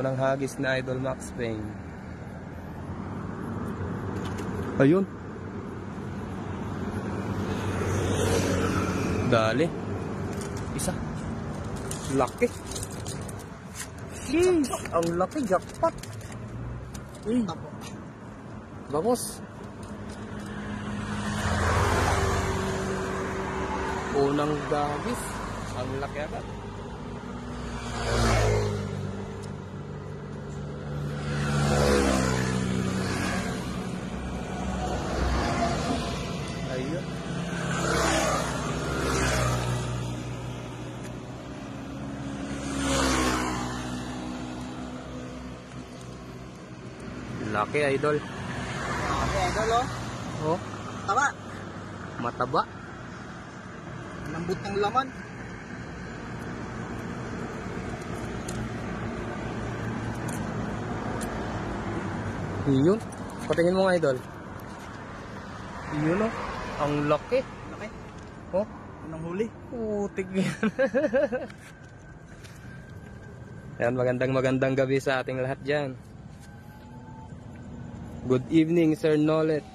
Unang hagis na Idol Max Payne. Ayun. Dali. Isa. Laki. Ang laki, jackpot. Vamos. Unang dagis. Ang laki agad. Ayun. Laki, Idol. Laki, Idol, oh. Oh. Taba. Mataba. Lambot ng laman. Yun. Patingin mo nga, Idol. Yun, oh. Ang laki. Laki. Oh. Unang huli. Putik yan. Yan, magandang gabi sa ating lahat dyan. Good evening, Sir Nolet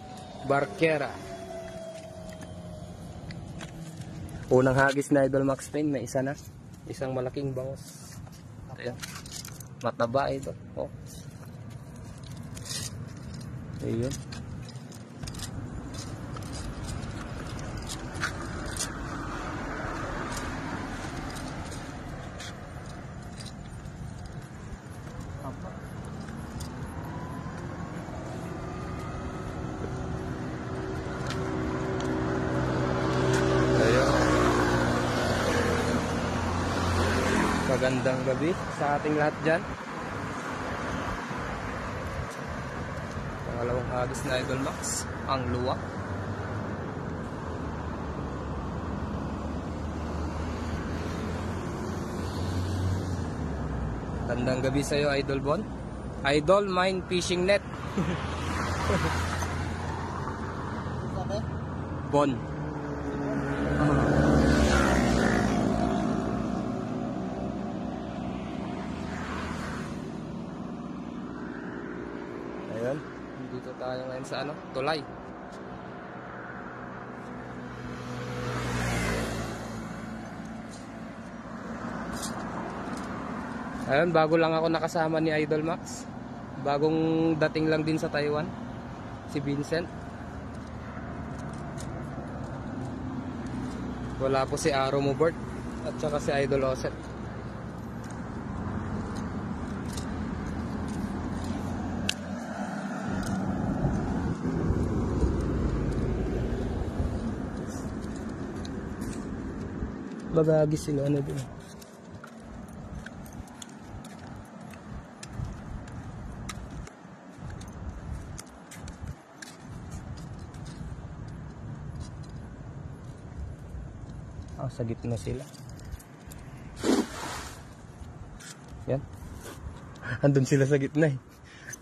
Barquera. Unang hagis na Idol Max Payne, may isa na. Isang malaking bangos. Ayan. Mataba, Idol. Oh. Ayun. Magandang gabi sa ating lahat dyan. Pangalawang hagis na Idol Max, ang luwak. Magandang gabi sa iyo, Idol Bon. Idol Mine Fishing Net. Bon. Ayan, dito tayo ngayon sa tulay. Ayan, bago lang ako nakasama ni Idol Max. Bagong dating lang din sa Taiwan, si Vincent. Wala po si Aro Mobert at saka si Idol Oset. Bagagi sila din. Sa gitna sila. Yan. Andun sila sa gitna eh.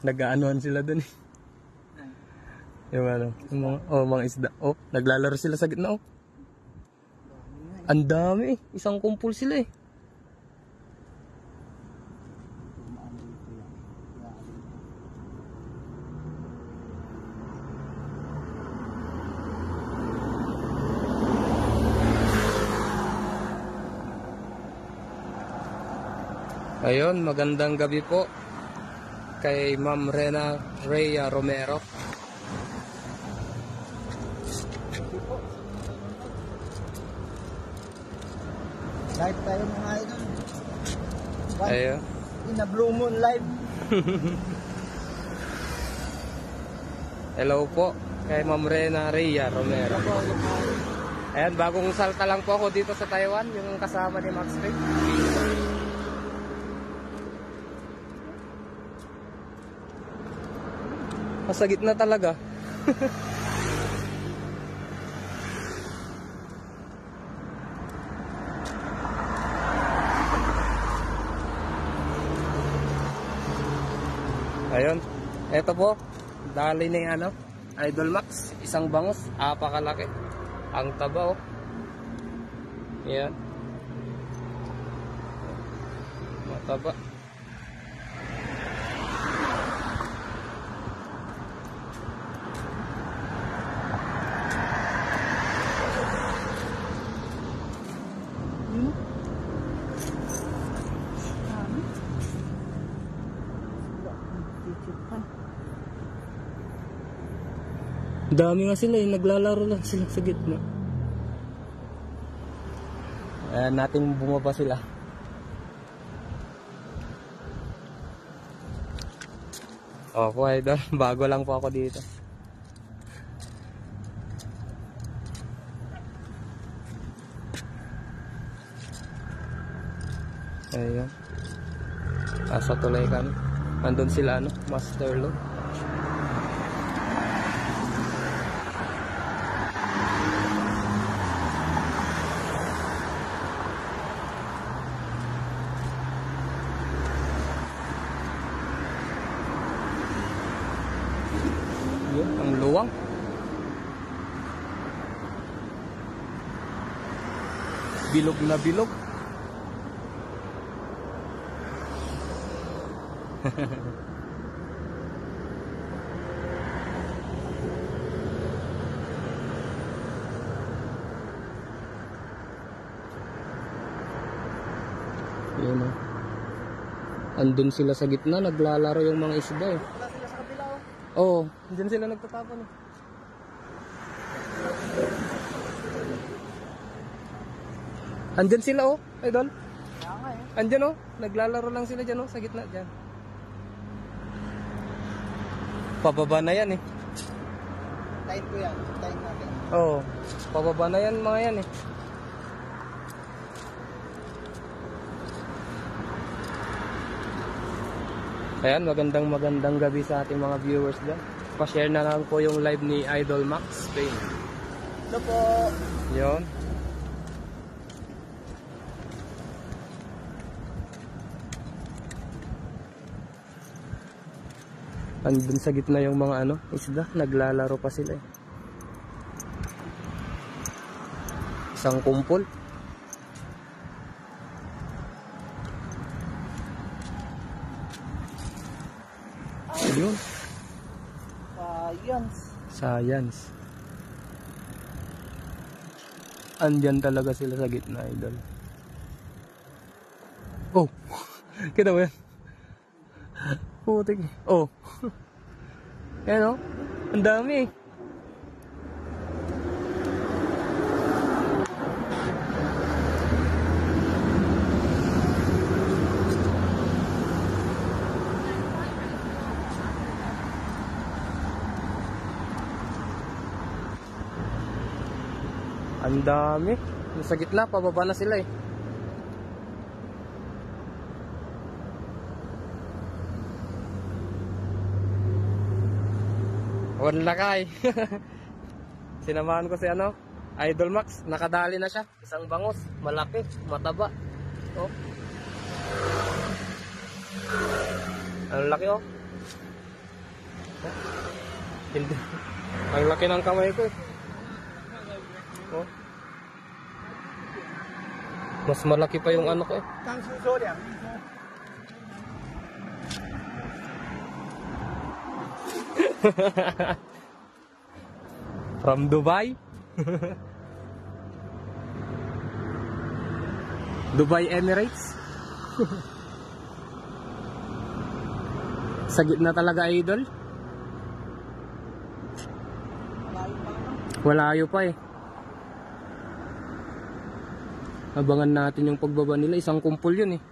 Nag-aanuhan sila dun eh. Yung mga isda. Oh, naglalaro sila sa gitna oh. Ang dami eh. Isang kumpul sila eh. Ayun, magandang gabi po kay Ma'am Rhea Romero. Live tayo mga idol. Ayun. In a blue moon live. Hello po kay Ma'am Rhea Romero. Ayan, bagong salta lang po ako dito sa Taiwan, yung kasama ni Max Payne. Sa gitna talaga. Ayun. Eto po. Dali na yung Idol Max. Isang bangos. Apakalaki. Ang taba oh. Yan. Mataba. Dami nga sila eh, naglalaro lang sila sa gitna. Ayan natin bumaba sila. Opo idol, bago lang po ako dito. Ayan. Asa tuloy kami. Andun sila ano, Master Lo. Yun, ang luwang. Bilog na bilog. Yun o. Andun sila sa gitna, naglalaro yung mga isda eh. Wala sila sa kabila oh. Oo, andun sila nagtatapon eh. Andyan sila oh, idol. Kaya nga eh. Andyan oh, naglalaro lang sila dyan oh, sa gitna dyan. Pababa na yan eh. Tayin ko yan. Tayin natin. Oo, pababa na yan mga yan eh. Ayan, magandang gabi sa ating mga viewers dyan. Pa-share na lang po yung live ni Idol Max Spain. Ito po. Yun. Andun sa gitna yung mga ano, isda, naglalaro pa sila eh. Isang kumpol. Ayun, Science. science. Andyan talaga sila sa gitna, idol. Oh, kita mo yan? Putik. Oh. Yan oh. Ang dami eh. Ang dami. Sa gitna, pababa na sila eh. Wala kay. Sinamahan ko si ano, Idol Max, nakadali na siya. Isang bangos, malaki, mataba. Oh. Ang laki oh. Hindi. Ang laki ng kamay ko. Oh. Mas malaki pa yung ano ko eh. Kang suso niya. From Dubai. Dubai Emirates. Sa gitna talaga, idol. Walayo pa eh. Abangan natin yung pagbaba nila. Isang kumpol yun eh.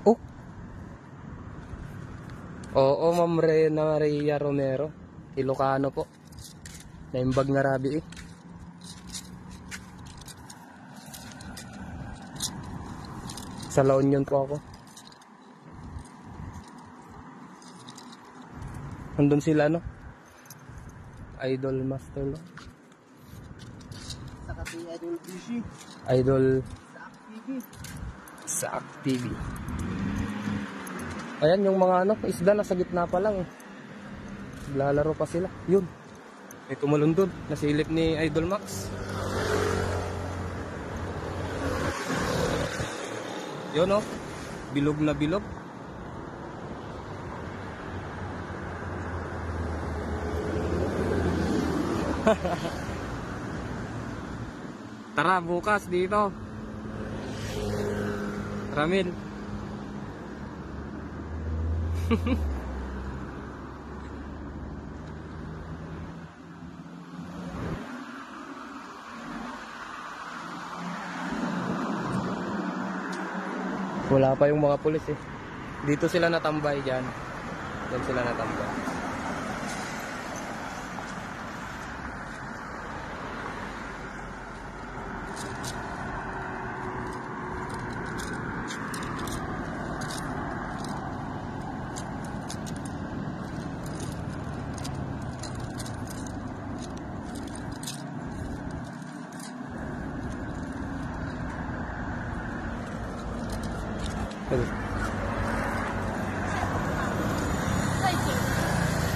Oh. Oo, Ma'am Rena Maria Romero. Ilocano po. Naimbag nga rabi eh. Sa La Union po ako. Andun sila no? Idol Master Lo. Saka si Idol BC. Idol TV. sa TV. Ayan yung mga ano, isda nasa gitna pa lang eh. Lalaro pa sila. Yun. May tumalundod. Nasilip ni Idol Max. Yun oh. Bilog na bilog. Tara bukas dito. Ramil. Wala pa yung mga pulis eh. Dito sila natambay dyan. Dyan sila natambay.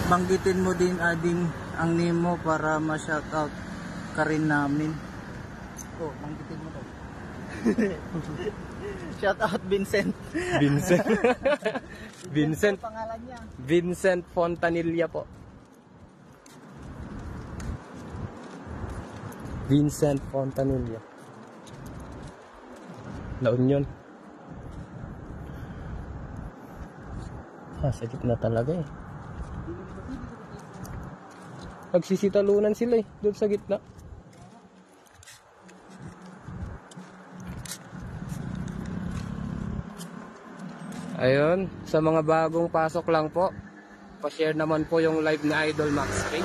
Banggitin mo din ading ang name mo para ma-shoutout ka rin namin. Oh, banggitin mo to. Shoutout Vincent. Vincent. Vincent. Ito pangalan niya. Vincent Fontanilla po. Vincent Fontanilla. La Union. Sa gitna talaga eh. Nagsisitalunan sila eh, doon sa gitna. Ayun, sa mga bagong pasok lang po, pa-share naman po yung live na Idol Max King.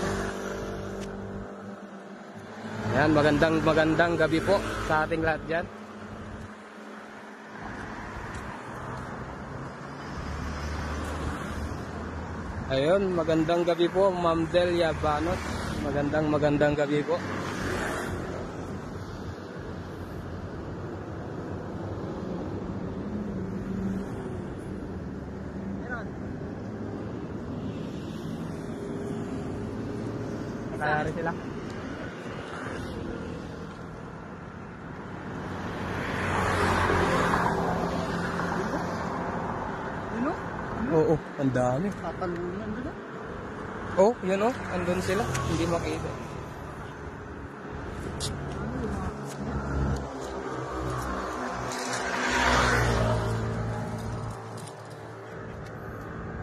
Ayan, magandang gabi po sa ating lahat dyan. Ayun, magandang gabi po, Ma'am Delia Banot. Magandang gabi po. Nakayari sila. Ano? Oo, ang dami. Tatalunan doon. Oh, yun oh, andun sila. Hindi makita.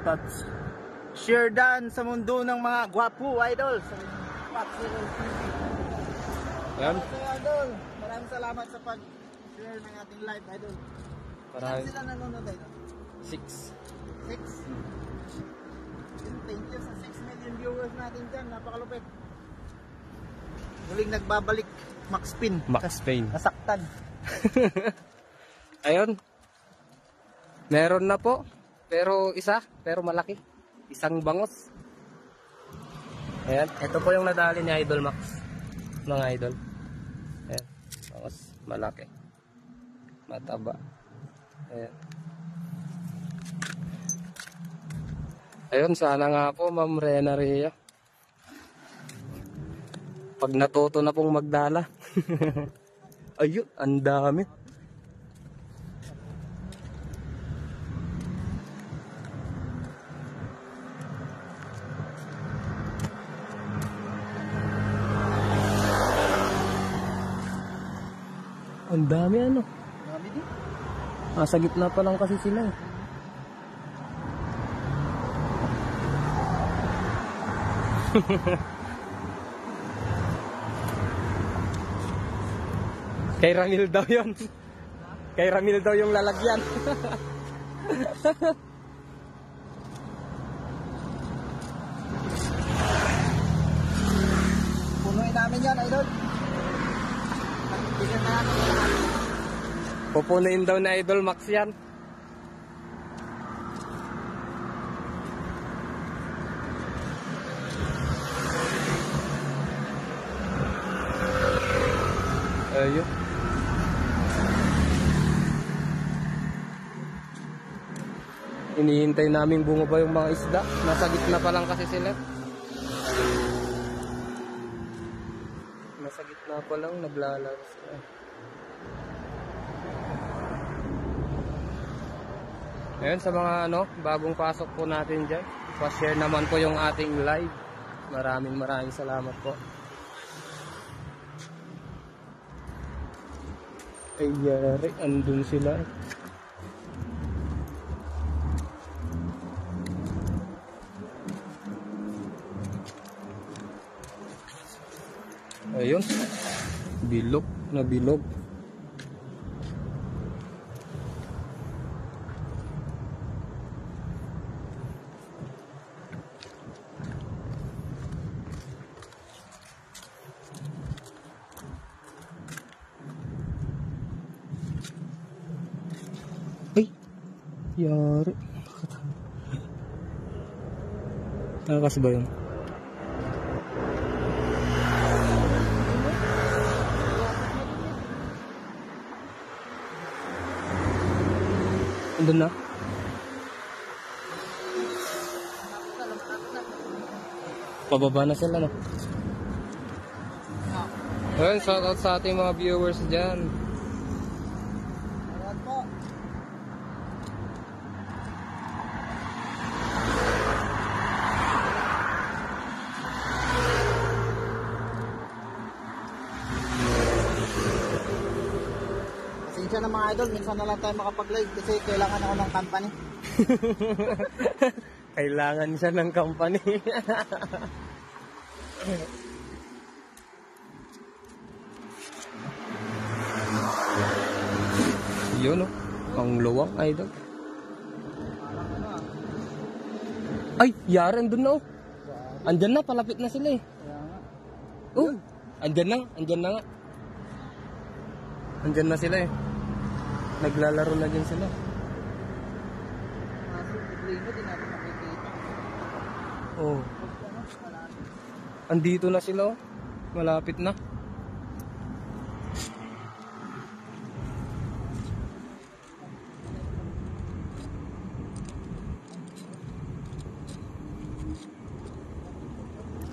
Touch. Share dan sa mundo ng mga gwapo, idol. Sa Paxirol TV. Yan. Idol, maraming salamat sa pag-share ng ating live, idol. Saan sila nanonood, idol? 6. 6? Thank you sa 6 million viewers natin dyan. Napakalupit. Muling nagbabalik. Max Pin. Max Payne. Nasaktan. Ayun. Meron na po. Pero malaki. Isang bangos. Ayan. Ito po yung nadali ni Idol Max. Mga idol. Ayan. Bangos. Malaki. Mataba. Ayan. Ayun, sana nga po, Ma'am Rena Rhea. Pag natuto na pong magdala. Ayun, ang dami. Ang dami ano. Dami din. Sa gitna pa lang kasi sila eh. Kay Ramil daw yun. Kay Ramil daw yung lalagyan. Punuin namin yan, idol. Bigyan na namin lahat. Pupunuin daw na Idol Max yan. Ayun. Hinihintay namin bumaba yung mga isda. Nasa gitna pa lang kasi sila. Nasa gitna pa lang, naglalaro sila. Ayun, sa mga bagong pasok po natin dyan. Pa-share naman po yung ating live. Maraming salamat po. Ay, yari, andun sila. Ayun, bilog na bilog. Yari. Takas ba yun? Andun na? Pababa na sila, no? Ayun, shout out sa ating mga viewers dyan. Ayan po. Pasensya na mga idol, minsan na lang tayo makapag-live kasi kailangan ako ng company. Kailangan siya ng company. Yun, oh. Ang luwang, idol. Ay, yari, andun na, oh. Andyan na, palapit na sila, eh. Oh, andyan na nga. Andyan na sila, eh. Naglalaro na din sila. Oh. Andito na sila, oh. Malapit na.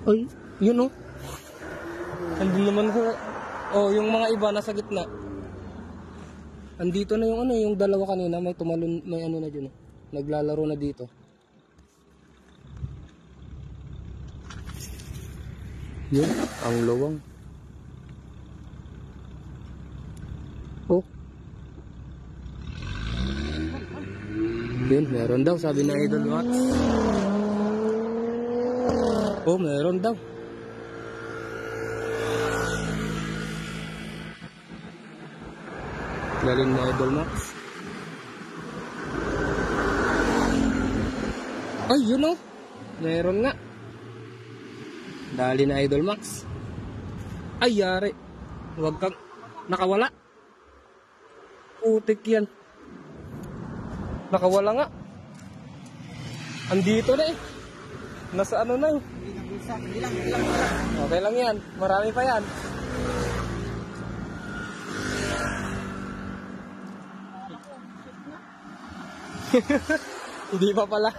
Ay, yun, oh. Andun naman ko. Oh, yung mga iba nasa gitna. Andito na yung ano, yung dalawa kanina, may tumalon, may ano na dyan, oh. Naglalaro na dito. Yun, ang luwang. Oh. Yun, meron daw, sabi na Idol Max. Oh, meron daw. Galing na Idol Max. Ay, yun, oh. Meron nga. Dali na Idol Max. Ay, yari. Huwag kang nakawala. Putik yan. Nakawala nga. Andito na, eh. Nasa ano na, eh. Okay lang yan. Marami pa yan. Hindi pa pala.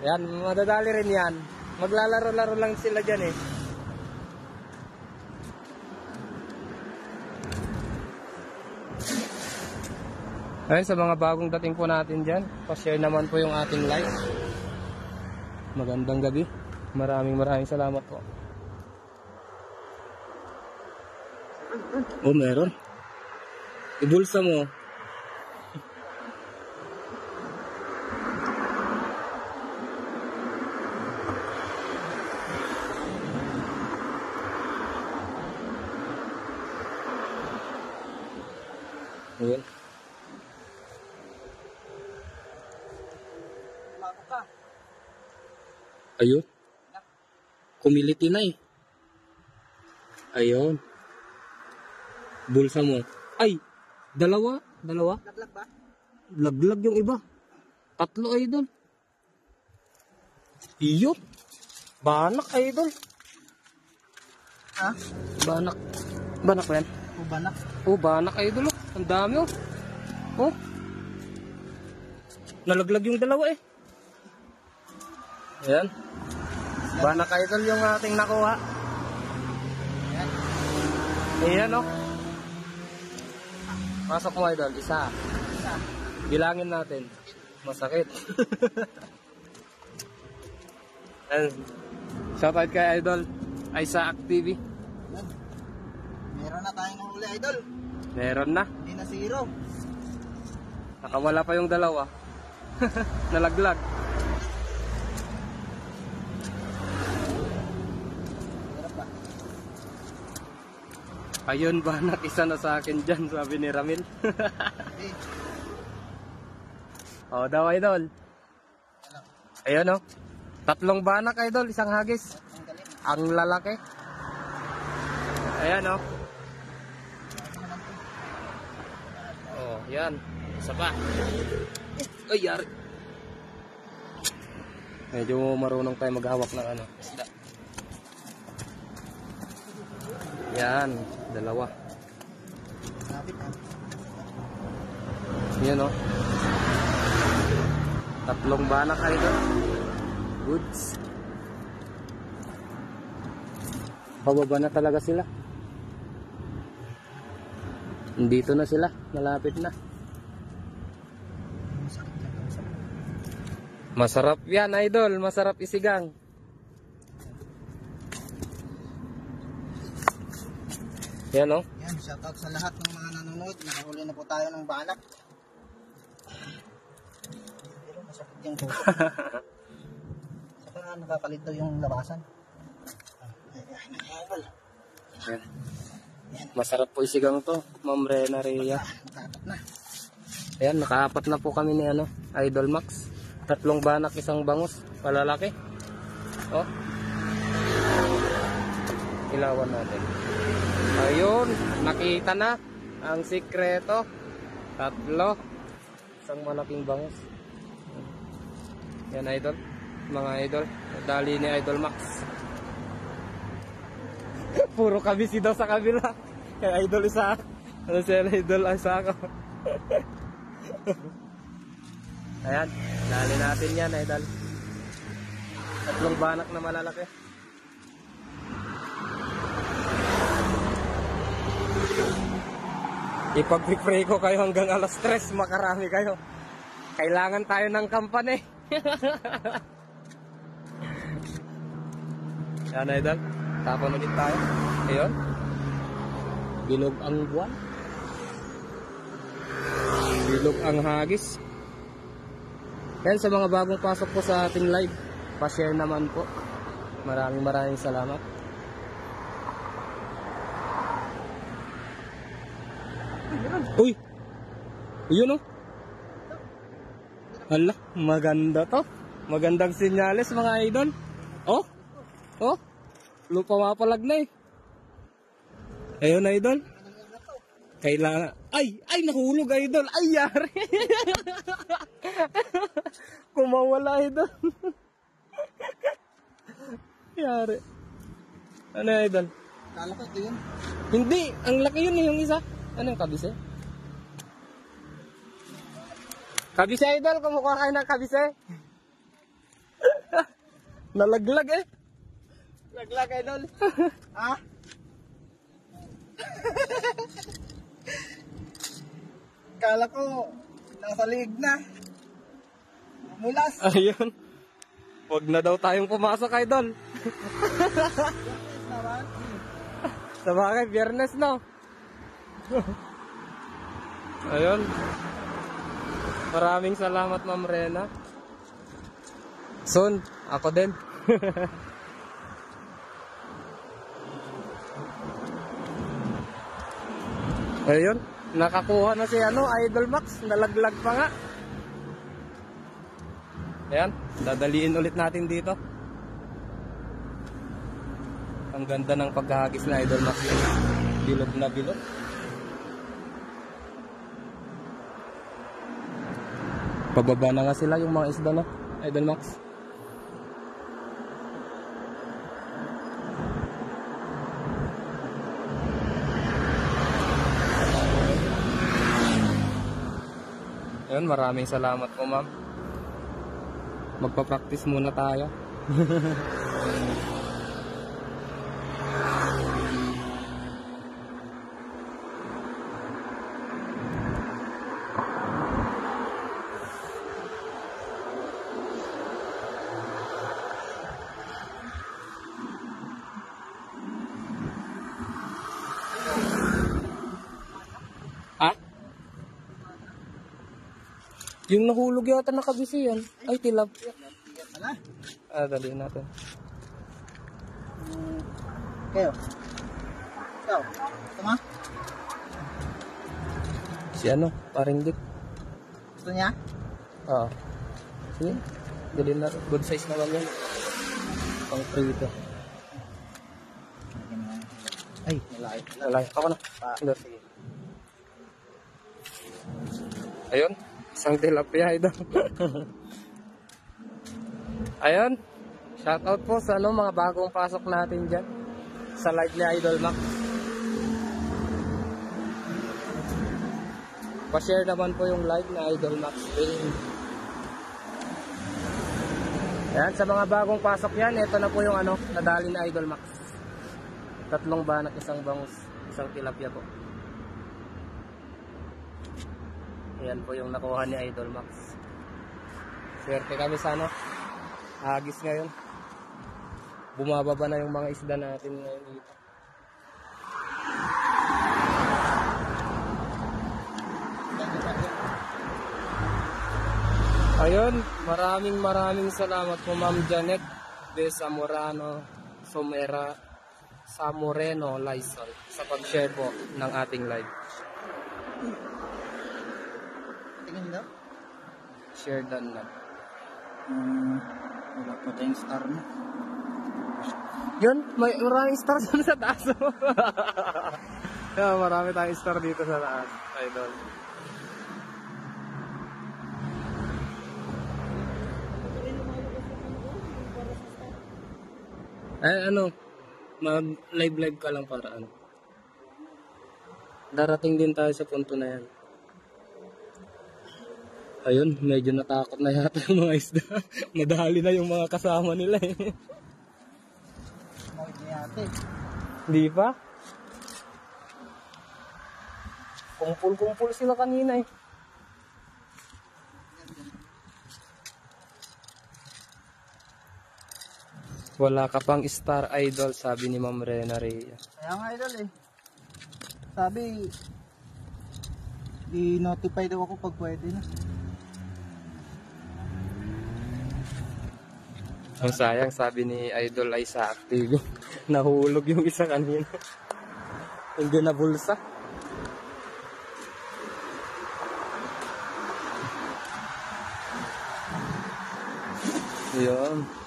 Yan, madadali rin yan. Maglalaro-laro lang sila dyan, eh. Ayun, sa mga bagong dating po natin dyan, pa-share naman po yung ating live. Magandang gabi. Maraming salamat po. Oh, meron. Ibulsa mo. Ayun. Ayun. Kumiliti na, eh. Ayun. Bulsa mo. Ay, dalawa. Laglag ba? Laglag yung iba. 3, Idol. Iyot. Banak, Idol. Ha? Banak. Banak ba yan? O banak? Oh, banak, Idol. Oh. Ang dami, oh. Oh. Nalaglag yung dalawa, eh. Ayan. Banak, Idol, yung ating nakuha. Ayan, oh. Pasok mo, Idol. Isa. Bilangin natin. Masakit. Shoutout kay Idol Isaac TV. Meron na tayong nahuli, idol. Meron na. Hindi na zero. Nakawala pa yung dalawa. Nalaglag. Ayun, banak, isa na sa akin dyan, sabi ni Ramil. O, daw, Idol. Ayun, oh. 3 banak, Idol, isang hagis. Ang lalaki. Ayan, oh. Oh, yan. Isa pa. Ay, yari. Medyo marunong tayo maghawak ng ano, isda. Yan, dalawa. Yan o. 3 banak idol. Goods. Pababa na talaga sila. Dito na sila, malapit na. Masarap yan idol, masarap isigang. Yan o. Yan, shoutout sa lahat ng mga nanonood. Nakahuli na po tayo ng banak. Pero masakit yung po. Saka nakakalito yung labasan. Yan. Masarap po isigang to, Ma'am Rena Rhea. Nakapat na. Ayan, nakaapat na po kami ni ano, Idol Max. 3 banak, 1 bangus, palalaki. Oh. Ilawan natin. Ayun, nakita na ang sikreto. 3, 1 malaking bangus. Yan idol, mga idol, dali ni Idol Max. Puro kabisi daw sa kabila. Kay Idol isa. Ano siya Idol isa ako. Ayan, dali natin yan Idol. 3 banak na malalaki. Ipag-pray ko kayo hanggang alas 3, makarami kayo. Kailangan tayo ng kampane. Yan Idol, tapon ulit tayo. Ayun, bilog ang buwan, bilog ang hagis. Yan, sa mga bagong pasok po sa ating live, pa-share naman po. Maraming salamat. Uy, yun o. Hala, maganda to. Magandang senyales mga idol. Oh, oh, pumapalag na eh. Ayun idol. Kailangan, ay nahulog idol. Ay yari. Kumawala idol. Yari. Ano idol? Kala ko ito yun. Hindi, ang laki yun eh, yung isa. Anong kabise? Kabise idol, kumukuha kayo ng kabise. Nalaglag eh. Laglag idol. Ha? Kala ko nasa liig na. Mulas. Ayun. Huwag na daw tayong pumasok idol. Naman. Sa bagay, Biyernes no. Ayun. Maraming salamat Ma'am Rena. Soon, ako din. Ayun, nakakuha na si ano, Idol Max, nalaglag pa nga. Ayan, dadaliin ulit natin dito. Ang ganda ng paghahagis na Idol Max. Bilog na bilog. Pababa na nga sila yung mga isda na Idol Max. Ayun, maraming salamat po ma'am. Magpa-practice muna tayo. Ah? Yung nahulog yata nakabisi yan. Ay, tilap. Ah, dali natin. Kayo. Ikaw. Tama? Si ano, paring dik. Gusto niya? Oo. Sige, dali natin. Good size naman yan. Pang prito. Ay, malaki. Lalay, ako na. Ah, Hindi. sige. Ayun, isang tilapia idol. Ayun, shoutout po sa mga bagong pasok natin dyan sa live ni Idol Max. Pa-share naman po yung live ni Idol Max. Ayan, sa mga bagong pasok yan, ito na po yung nadali ni Idol Max. 3 banak, 1 bangus, 1 tilapia po. Ayan po yung nakuha ni Idol Max. Swerte kami sa hagis ngayon. Bumababa na yung mga isda natin ngayon dito. Ayun, maraming salamat po Ma'am Janet de Zamorano Samoreno Lysol sa pag-share po ng ating live. Tingin daw? Share done na. Wala pa tayong star na. Yun, may maraming star dun sa taas. Yeah, marami tayong star dito sa taas, Idol. Mag-live ka lang para darating din tayo sa punto na yan. Ayun, medyo natakot na yata yung mga isda. Nadali na yung mga kasama nila eh. Di ba? Kumpul-kumpul sila kanina eh. Wala ka pang star idol, sabi ni Ma'am Rena Rhea. Kaya nga idol eh. Sabi, i-notify daw ako pag pwede na. Ang sayang, sabi ni Idol ay sa active. Nahulog yung isa kanina. Hindi na bulsa. Yun.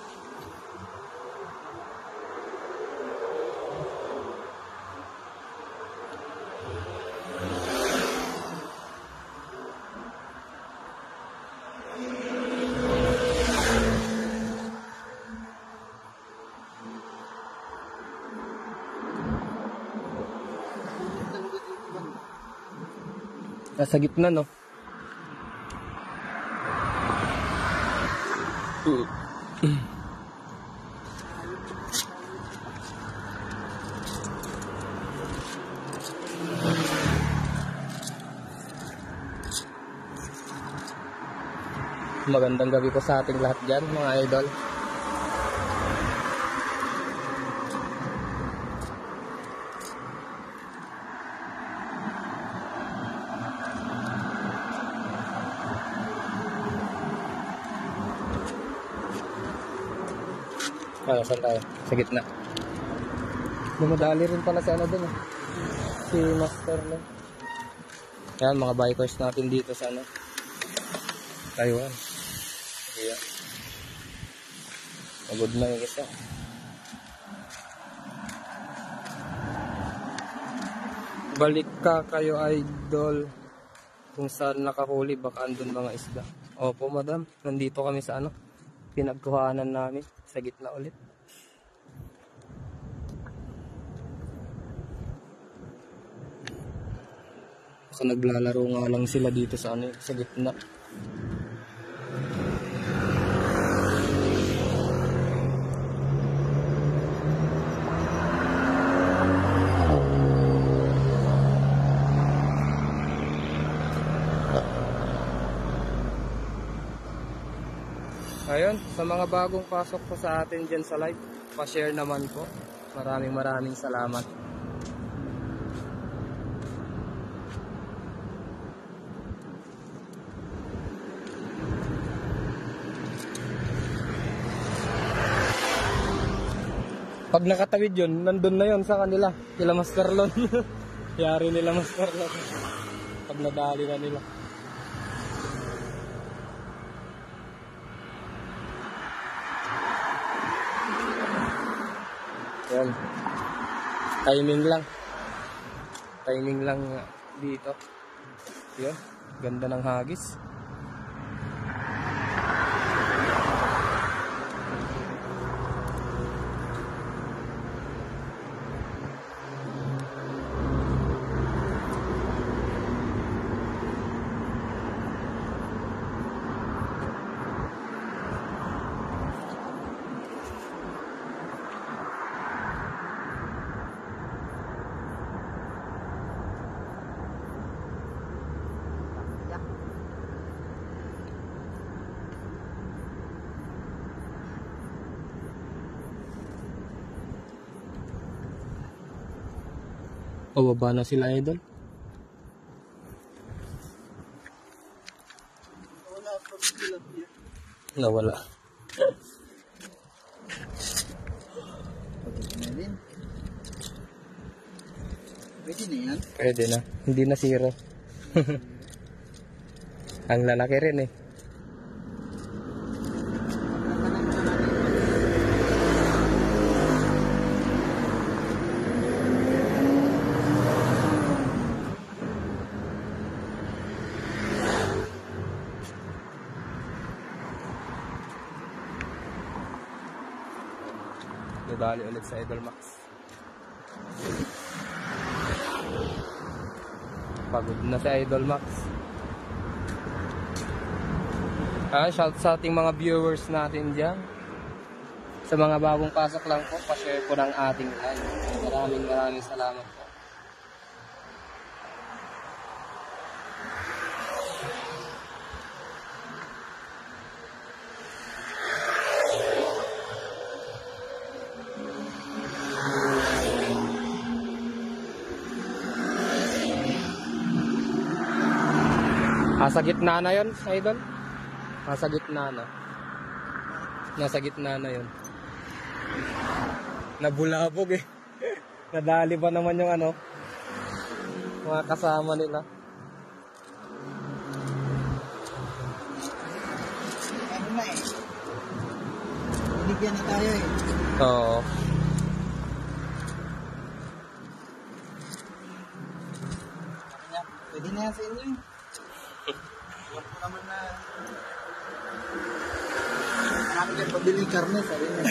Nasa gitna, no? Magandang gabi po sa ating lahat dyan, mga idol. Saan tayo? Sa gitna. Dumadali rin pala si dun eh. Si Master lang. Ayan, mga bikers natin dito sa Taiwan. Ayan. Pagod na yung isa. Balik ka kayo idol. Kung saan nakahuli, baka andun mga isda. Opo madam, nandito kami sa pinagkuhanan namin. Sa gitna ulit. So naglalaro nga lang sila dito sa sa gitna. Ayun, sa mga bagong pasok po sa atin dyan sa live, pa-share naman po. Maraming salamat. Pag nakatawid yun, nandun na yun sa kanila. Kila Master Lon. Yari nila Master Lon. Pag nadali na nila. Yan. Timing lang dito. Yan. Ganda ng hagis. Pababa na sila, idol. Wala pa tilapia. Nawala. Pwede na din. Pwede na yan. Pwede na. Hindi na zero. Ang lalaki rin eh. Nadali ulit sa Idol Max. Pagod na si Idol Max. Shout sa ating mga viewers natin dyan. Sa mga bagong pasok lang po, pa-share po ng ating live. Maraming salamat po. Nasa gitna na yun, idol. Nasa gitna na. Nasa gitna na yun. Nabulabog eh. Nadali pa naman yung ano, mga kasama nila. Ano na eh. Binigyan na tayo eh. Oo. Pwede na yan sa inyo. Huwag ko naman na... Marami kayo pabiling karne, sabi niya.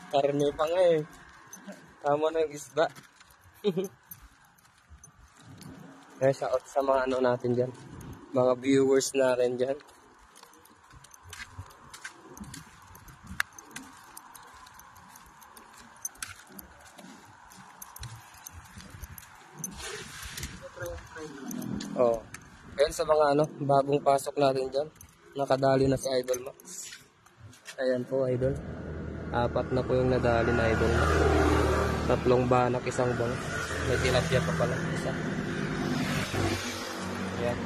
Karne pa nga eh. Tama na yung isda. Kaya shout sa mga ano natin dyan. Mga viewers na rin dyan. Oh. Ayan sa mga ano, bagong pasok natin dyan. Nakadali na si Idol Max. Ayan po, Idol. 4 na po yung nadali na Idol Max. 3 banak, 1 bang. May tilapia pa pala, isa. Ayan.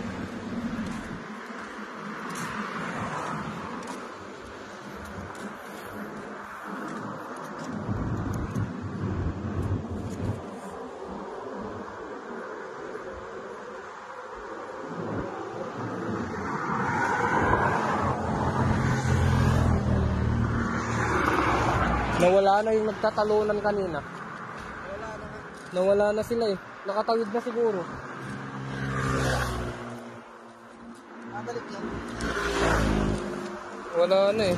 Nawala na yung nagtatalunan kanina. Nawala na sila eh. Nakatawid na siguro. Mabalik yan. Wala na eh.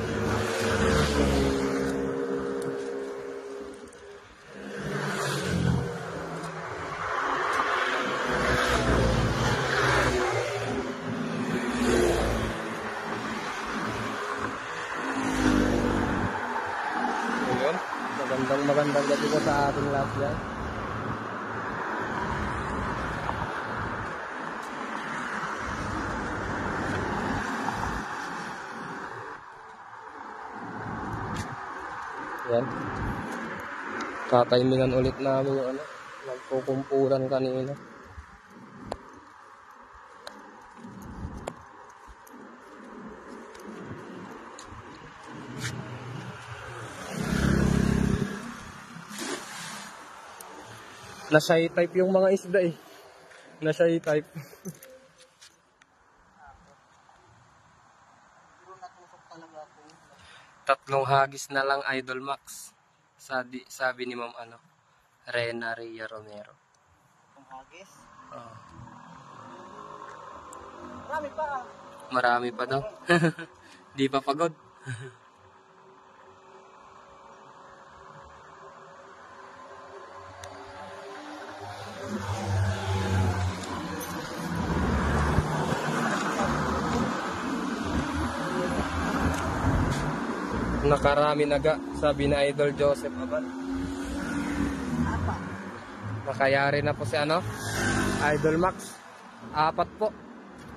Ayun. Magandang gabi ko sa ating lahat dyan. Yan. Tataimingan ulit namin yung ano, nagkukumpulan kanina. Na-shy type yung mga isda eh. Na-shy type. Puro natusok talaga ako. 3 hagis na lang Idol Max. Sabi ni Ma'am ano, Rena Ria Romero. Ang hagis. Oh. Marami pa. Marami pa daw. Di pa pagod. Nakarami naga, sabi na Idol Joseph Abad. Apa? Nakayari na po si ano? Idol Max. 4 po.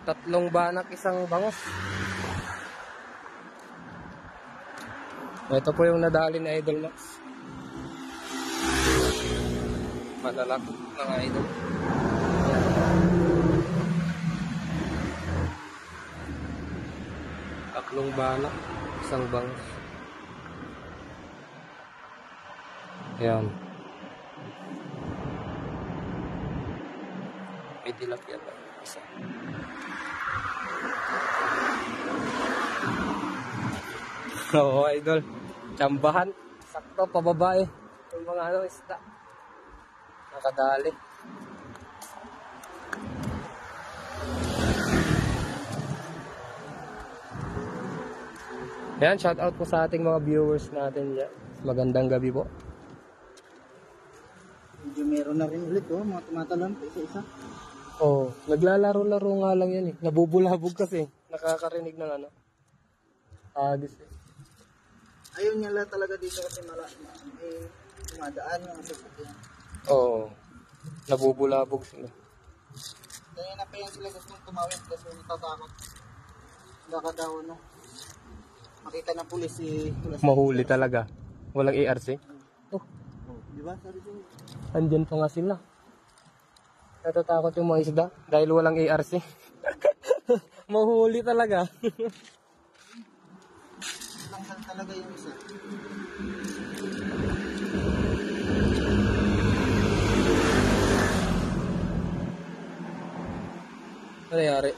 3 banak, 1 bangos. Ito po yung nadali ni Idol Max. Malalak ng Idol. Tatlong banak, 1 bangos. Ayan. May tilapia ba? Isa. Oo, Idol. Tsambahan. Sakto, pababae. Yung mga isda. Nakadali. Ayan, shout out po sa ating mga viewers natin dyan. Magandang gabi po. Medyo meron na rin ulit mga tumatalon isa-isa. Oh, naglalaro-laro nga lang yan eh. Nabubulabog kasi. Nakakarinig ng ano. Agis eh. Ayaw niya lang talaga dito kasi dumadaan yung sasakyan. Oo. Nabubulabog sila. Kaya na pa yan sila gustong tumawid kasi natatakot. Baka daw makita ng pulis Mahuli talaga. Walang ARC. Oh, di ba? Sabi ko. andyan pa nga sila. Natatakot yung mga isda dahil walang ARC. Mahuli talaga. Langhal talaga yung isa. Ano nangyari?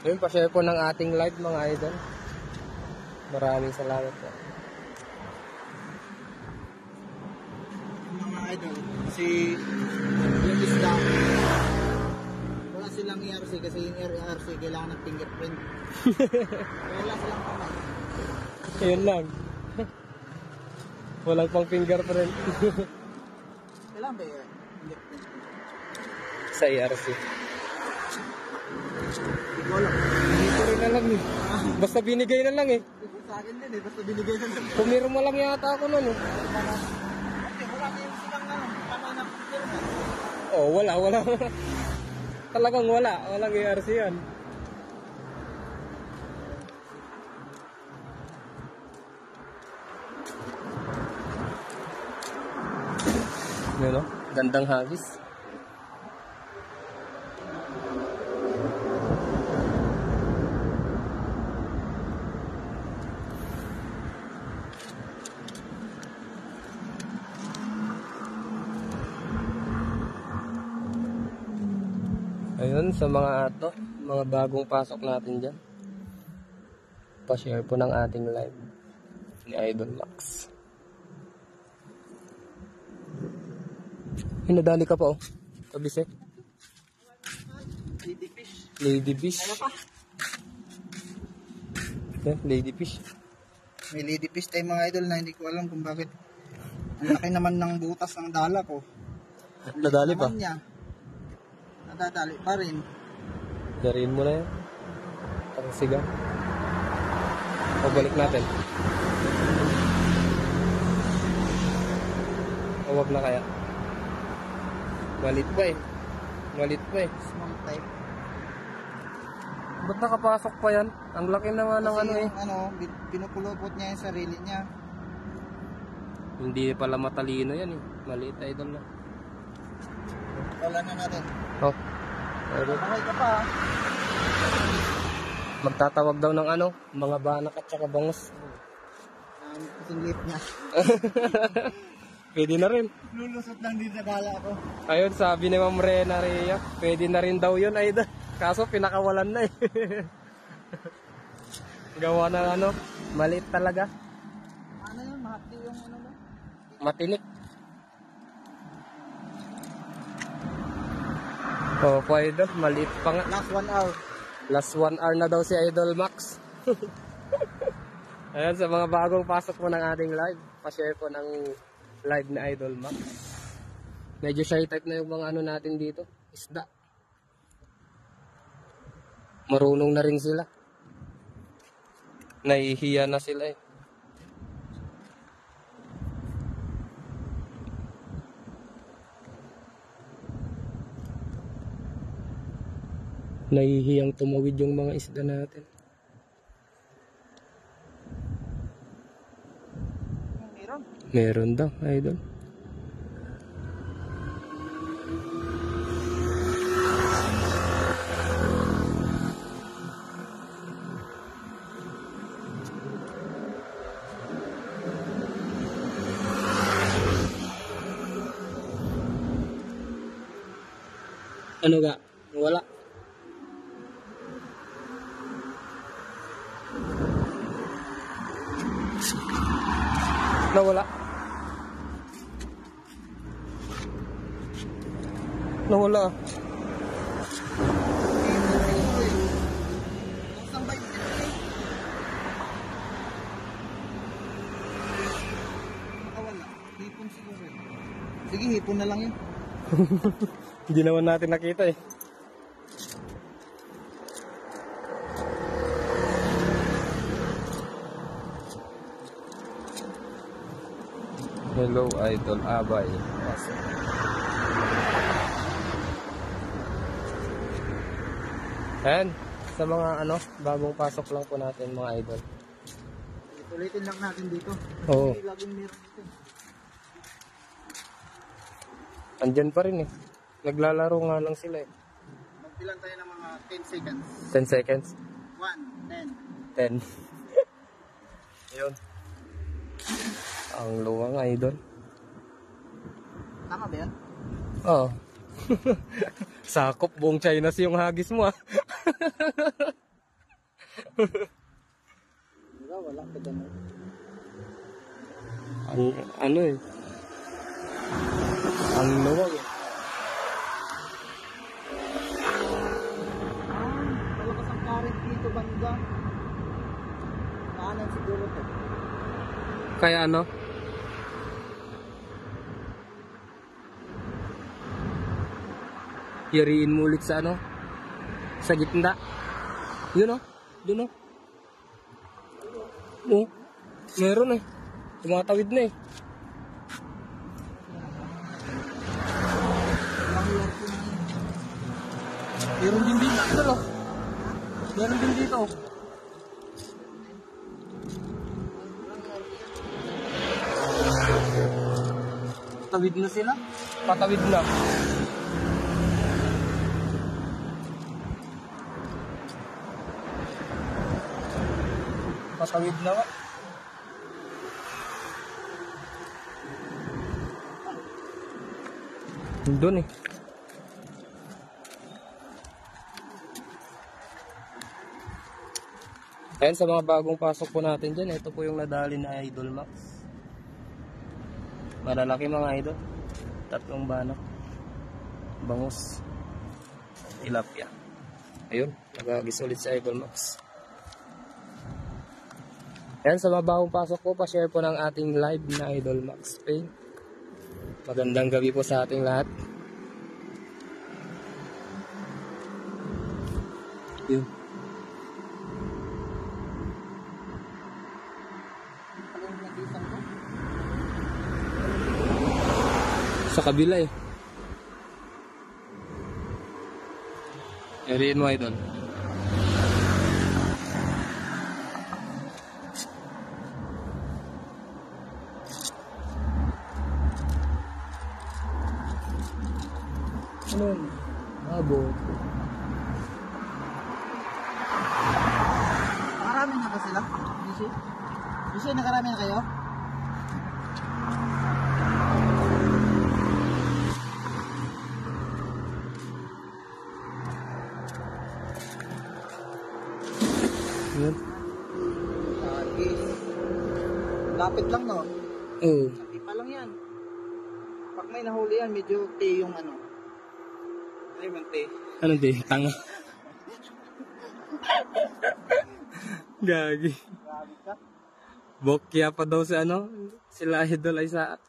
Yun, pa-share po ng ating live mga idol. Maraming salamat po. Mga idol, kasi yung isda, wala silang ERC kasi yung ERC kailangan ng fingerprint. Wala silang kamay. Ayun lang. Walang pang fingerprint. Kailangan ba yung fingerprint? Sa ARC. Hindi ko alam. Dito rin na lang eh. Basta binigay na lang eh. Sa akin din basta binigay ng sabi. Pumirma lang yata ako nun eh. Okay, wala kayong silang kamay na fingerprint. Oh, wala. Talagang wala. Walang ARC yan. Yun o, gandang hagis. Ayun, sa mga mga bagong pasok natin dyan. Pa-share po ng ating live ni Idol Max. Nadali ka pa oh. Kabisek. Lady fish. Lady fish. Ano pa? Yeah, lady fish. May lady fish tayo mga idol na hindi ko alam kung bakit. Ang laki naman ng butas ng dala ko. Nadali pa? Naman niya. Nadadali pa rin. Darin mo na yan. Pangsiga. O balik natin. O wag na kaya. Malit pa eh. Small type. Ba't nakapasok pa yan? Ang laki naman ng Kasi ano eh. pinupulupot niya yung sarili niya. Hindi pala matalino yan eh. Maliit idol na. Wala na natin. Oh. Pero Okay ka pa ha? magtatawag daw ng ano, mga banak at saka bangus. Kasing lip niya. Pwede na rin. Lulusot lang din sa dala ko. Ayun, sabi ni Ma'am Rena Rhea, pwede na rin daw yun, idol. Kaso pinakawalan na eh. Gawa ng ano, maliit talaga. Ano yun? Mahati yung ano mo? Matinik. Oh, po idol, maliit pa nga. Last 1 hour. Last 1 hour na daw si Idol Max. Ayan, sa mga bagong pasok po ng ating live, pa-share po ng live ni Idol Max. Medyo shy type na yung mga ano natin dito, isda. Marunong na rin sila. Nahihiya na sila eh. Nahihiyang tumawid yung mga isda natin. Meron daw, idol. Ano ga? Wala. Nawala. Nawala. Nakawala. Hipon siguro. Sige, hipon na lang yun. Hindi naman natin nakita eh. Hello, Idol Abay. Ayan, sa mga ano, bagong pasok lang po natin mga idol. Ulitin lang natin dito. Oo. Hindi laging meron dito. Andyan pa rin eh. Naglalaro nga lang sila eh. Magbilang tayo ng mga 10 seconds. 10 seconds. 1, 10. 10. Ayun. Ang luwang idol. Tama ba yan? Oo. Sakop buong China yung hagis mo ah. Diba? Wala ka dyan. Ang ano eh. Ang luwag eh. Malakas ang current dito banda. Kanan siguro to. Kaya ano? Yariin mo ulit sa ano? Sa gitna. Yun o. Doon o. Oh. Meron eh. Tumatawid na eh. Meron din dito. Ito o. Meron din dito o. Patawid na sila? Patawid na. Patawid na nga. Doon eh. Ayan, sa mga bagong pasok po natin dyan, ito po yung nadali na Idol Max. Malalaki mga idol. 3 banak. Bangus. Tilapia. Ayun, nagagis ulit sa Idol Max. Ayan, sa mga bagong pasok po, pa-share po ng ating live na Idol Max Pay. Magandang gabi po sa ating lahat. Yun. Sa kabila eh. Yariin mo idol. Ano yun? Abo. Nakarami na ba sila? Bishi? Bishi, nakarami na kayo? Yun. Lapit lang no? Oo. pa lang yan. Pag may nahuli yan, medyo T yung ano. Ano yung T? Ano di? Tanga. Gagi. Grabe ka. Bokya pa daw si ano? Sila Idol Isaac.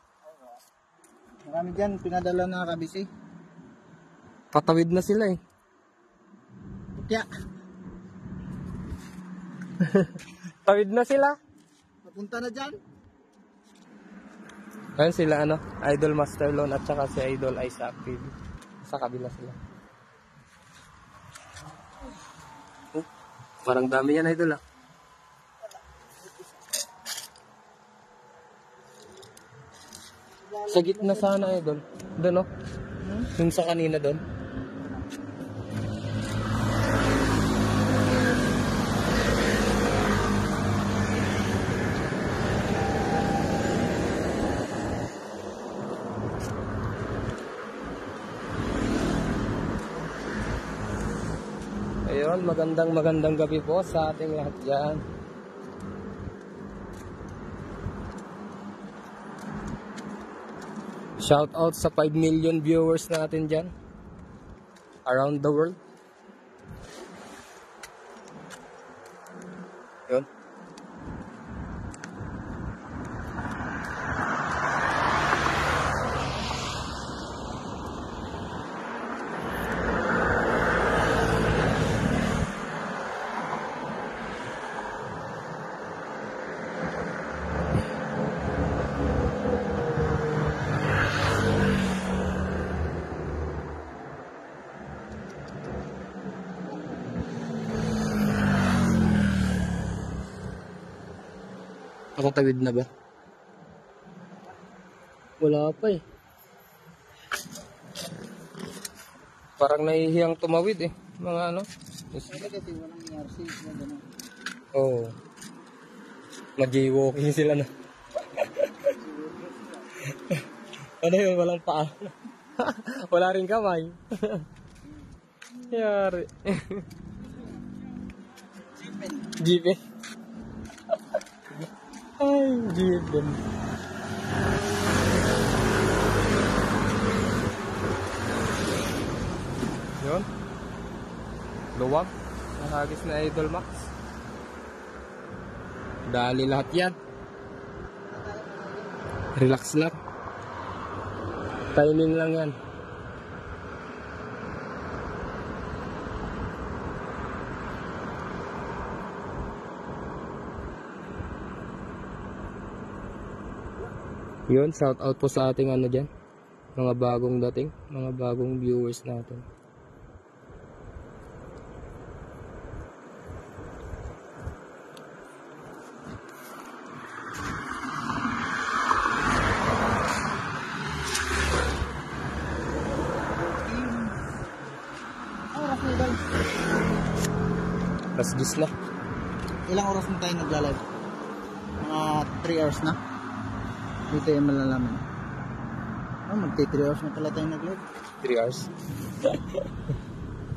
Marami dyan, pinadala na kabisi. Patawid na sila eh. Kaya, Tawid na sila. papunta na dyan. Ayun sila ano, Idol Master Lone at saka si Idol Isaac TV. Sa kabila sila. Oh, parang dami yan Idol ah. Sa gitna sana Idol. Doon oh. Yung sa kanina doon. Ayun, magandang gabi po sa ating lahat dyan. Shout out sa 5 million viewers natin dyan. Around the world. Yun. Ako tawid na ba? Wala pa eh. Parang nahihiyang tumawid eh. Mga ano. Kasi walang ERC. Oo. Mag-walking sila na. Ano yun? Walang paa. Wala rin kamay. Yari. Jeep eh. Ay, jeep din. Yun. Luwag. Nahagis na Idol Max. Dali lahat yan. Relax lang. Timing lang yan. Yun, shout out po sa ating ano dyan. Mga bagong dating, mga bagong viewers natin. Oras na guys. Plus 10 na. Ilang oras na tayo nagla-live? Mga 3 hours na. Dito yung malalaman. Magti 3 hours na pala tayo nag-live. 3 hours.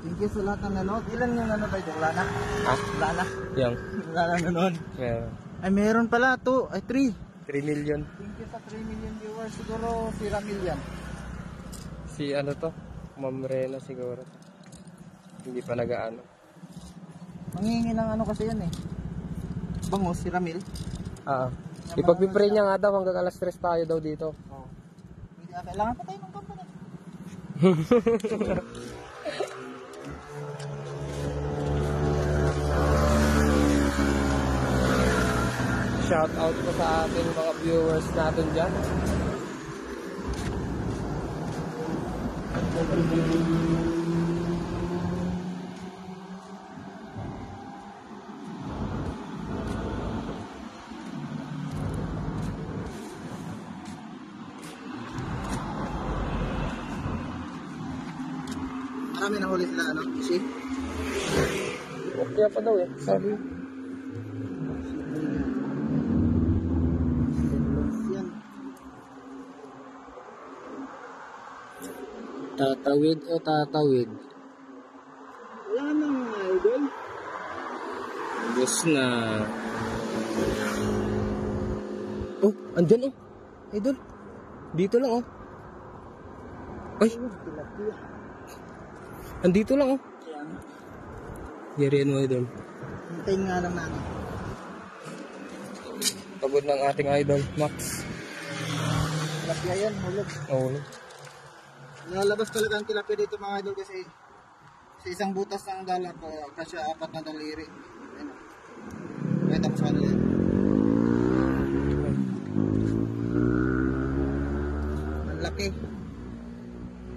Thank you sa lahat ng nanood. Ilan yung ano ba? Wala na? Ha? Wala na. Yang. Wala na nanood. Yeah. Ay meron pala. 2. Ay 3. 3 million. Thank you sa 3 million viewers. Siguro si Ramil yan. Si ano to? Ma'am Rena siguro. Hindi pa nag-ano. Mangingi ng ano kasi yan eh. Bangus si Ramil. Ipagpipray niya nga daw hanggang alas 3 tayo daw dito. Oh. Hindi kailangan pa tayo ng company. Shout out po sa ating mga viewers natin dyan. Marami na huli sila ano? Si? Okay pa daw eh. Sabi. Yan. Tatawid o tatawid? Wala na mga idol. Bus na. Oh, andyan oh. Idol. Dito lang, oh. Ay, Tilapia. andito lang, oh. Kaya nga. Yarihan mo, idol. Hintayin nga lang namin. Pagod ng ating idol, Max. Tilapia yan, hulog. Oh, Lalabas talaga ang tilapia dito mga idol kasi sa isang butas ng dala ko kasi 4 na daliri. Ayun. Kaya tapos ano yan. Ang laki.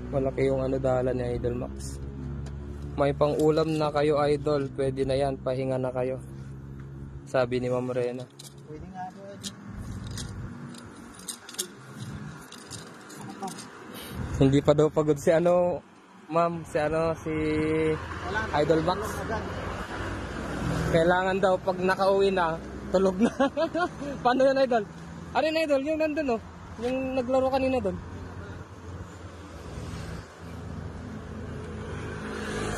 malaki yung ano dala ni Idol Max. May pang ulam na kayo, idol. Pwede na yan, pahinga na kayo. Sabi ni Ma'am Rena. Pwede nga po. Hindi pa daw pagod si ano, ma'am, si Idol Max. Kailangan daw pag nakauwi na, tulog na. Paano yan, idol? Ano yun, idol? Yung nandun, oh. Yung naglaro kanina doon.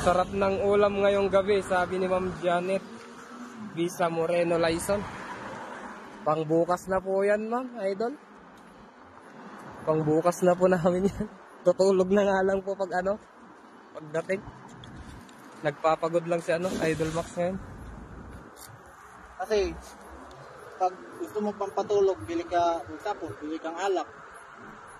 Sarap ng ulam ngayong gabi, sabi ni Ma'am Janet Visa Moreno Laison. Pangbukas na po yan, ma'am, idol. Pangbukas na po namin yan. Tutulog na nga lang po pag ano, pagdating. Nagpapagod lang si ano, Idol Max ngayon. Kasi pag gusto mo pampatulog, bili ka tapos bili kang alak.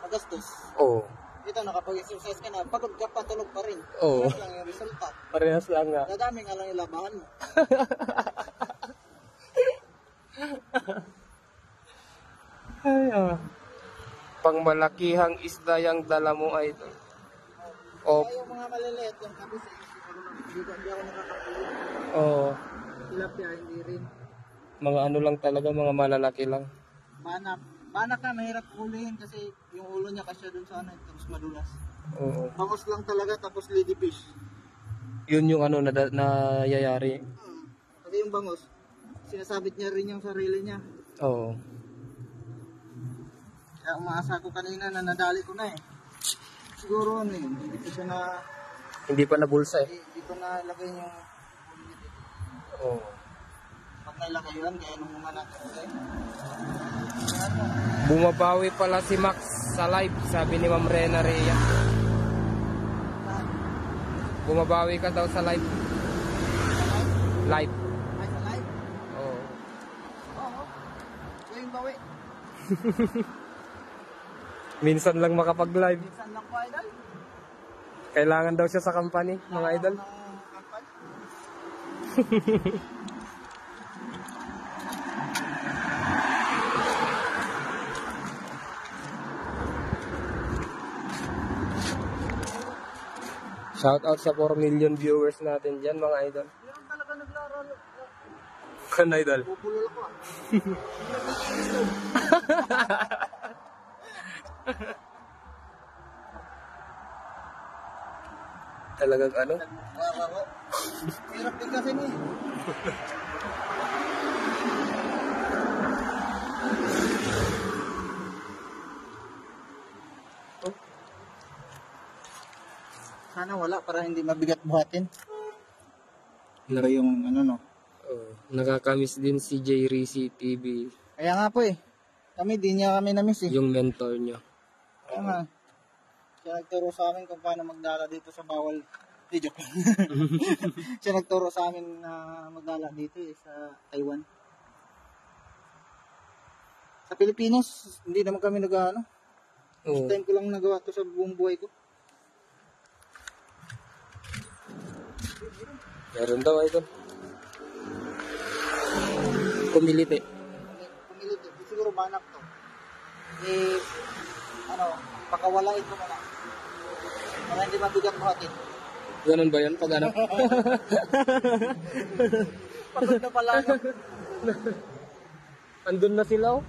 Magastos. Oo. Ito nakapag-exercise ka na, pagod ka pa, tulog pa rin. Oo. Parehas lang yung resulta. Parehas lang nga. Dadami nga lang yung labahan mo. Ay, pang malakihang isda yung dala mo, idol. O, Kaya yung mga maliliit, yung kabis, hindi ako nakakakulit. oo. Tilapia, hindi rin. Mga ano lang talaga, mga malalaki lang. Banak. Banak na, mahirap hulihin kasi yung ulo niya kasi dun sa ano, tapos madulas. Oo. Bangus lang talaga, tapos lady fish. Yun yung ano, nayayari. Kasi yung bangus, sinasabit niya rin yung sarili niya. Oo. Kaya umaasa ko kanina na nadali ko na eh. Siguro ano yun, hindi ko na, Hindi pa nabulsa eh. hindi ko na ilagay yung Oo. pag nailagay yun, kaya nung mga natin. Bumabawi pala si Max sa live, sabi ni Ma'am Rena Rhea. Bumabawi ka daw sa live. Live. Ay, sa live? Oo. Oo. Gawing bawi. Minsan lang makapag-live. Minsan lang po, idol. Kailangan daw siya sa company, mga idol. Ng kampal. Shout out sa 4 million viewers natin dyan, mga idol. Hindi lang talaga naglaro. Kan idol. Pupulol ako ah. Talagang ano? Nagmukha. Hirap din kasi ni. Sana wala para hindi mabigat buhatin. Ito yung ano no. Oh, nakakamiss din si J. Rizzy TV, Kaya nga po eh. Kami, di niya kami na-miss eh. yung mentor nyo. Kaya nga. Siya nagturo sa amin kung paano magdala dito sa bawal. Di, joke lang. Siya nagturo sa amin na magdala dito eh, sa Taiwan. Sa Pilipinas, hindi naman kami nag-ano. First Oo. time ko lang nagawa to sa buong buhay ko. Meron daw, idol. Kumiliti. Pumilit eh. Siguro banak to. Eh, ano, pakawalain ko muna. Para hindi mabigat buhatin. Ganun ba yan pag ano? Pagod na pala ano. Andun na sila, oh.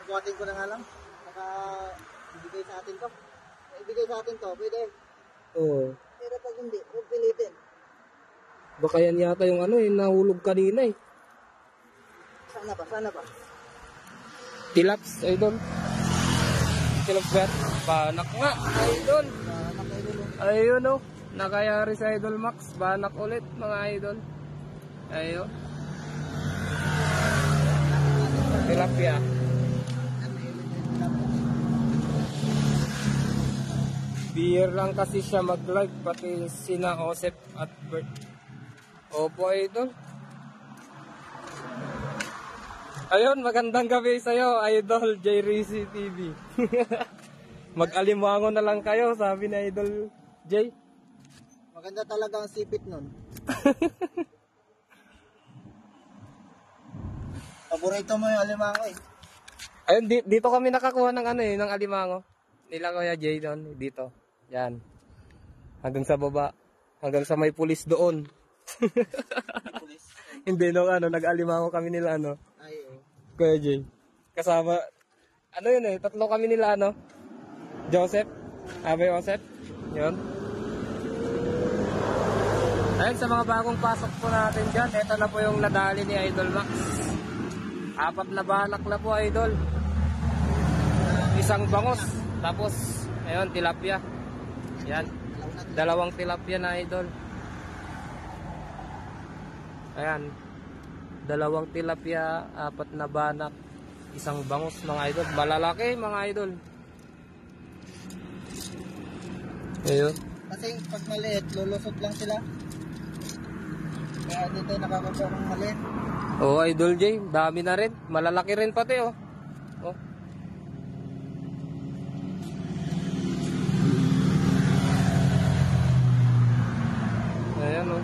Pagbuhatin ko na nga lang. Baka ibigay sa atin to. Ibigay sa atin to, pwede. Oo. Pero pag hindi, huwag pilitin. Baka yan yata yung ano, yung nahulog kanina eh. Sana ba, sana ba? Tilaps, idol. Tilaps ba? Banak nga, idol. Ayun, oh. Nakayari sa Idol Max. Banak ulit, mga idol. Ayun. Tilapia. Beer lang kasi siya mag-live, pati sina Osep at Bert. Opo, idol. Ayun, magandang gabi sa'yo, Idol J. Rizzy TV. Mag-alimango na lang kayo, sabi ni Idol J. Maganda talaga ang sipit nun. Paborito mo yung alimango eh. Ayun, dito kami nakakuha ng ng alimango. Nila Kuya J doon, dito. Yan. Hanggang sa baba. Hanggang sa may pulis doon. Hindi nung nag-alimango kami nila Ay, oh. Kuya J. Kasama, yun tatlo kami nila Joseph. Abe Joseph. Yun. Ayun, sa mga bagong pasok po natin dyan, ito na po yung nadali ni Idol Max. 4 na banak na po, Idol. Isang bangos. Tapos, ayun, tilapia. Yan. 2 tilapia na, Idol. Ayan. 2 tilapia, 4 na banak, isang bangus, mga idol. Malalaki, mga idol. Ayun. Kasi pag maliit, lulusot lang sila. Kaya dito nakakakuha ng maliit. Oh, Idol J, dami na rin. Malalaki rin pati, oh. Oh. Ayan, oh.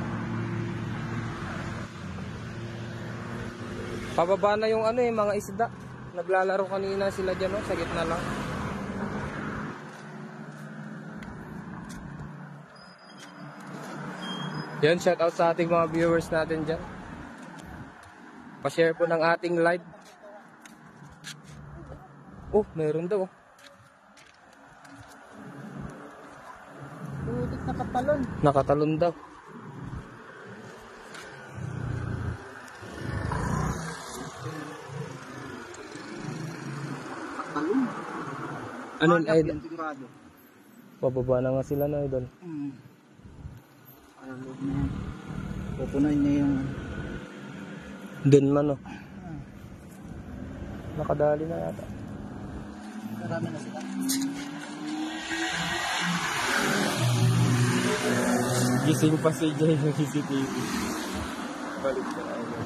Pababa na yung mga isda. Naglalaro kanina sila dyan, sa gitna lang. Yan, shout out sa ating mga viewers natin dyan. Pa-share po ng ating live. Oh, meron daw. Putik na katalon. Nakatalon daw. Ano ay Sigurado. pababa na nga sila na idol. Parang loob na yan. Pupunuin niya yung... Doon man nakadali na yata. Marami na sila. Gising pa si Jay ng CCTV. Balik na idol.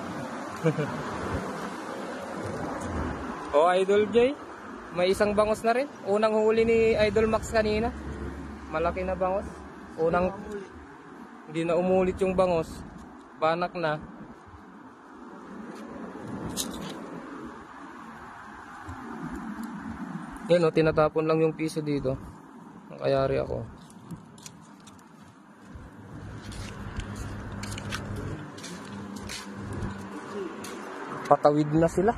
Oh, Idol Jay. May isang bangos na rin. Unang huli ni Idol Max kanina. Malaki na bangos. Hindi na umulit yung bangos. Banak na. Yan tinatapon lang yung piso dito. Nakayari ako. Patawid na sila.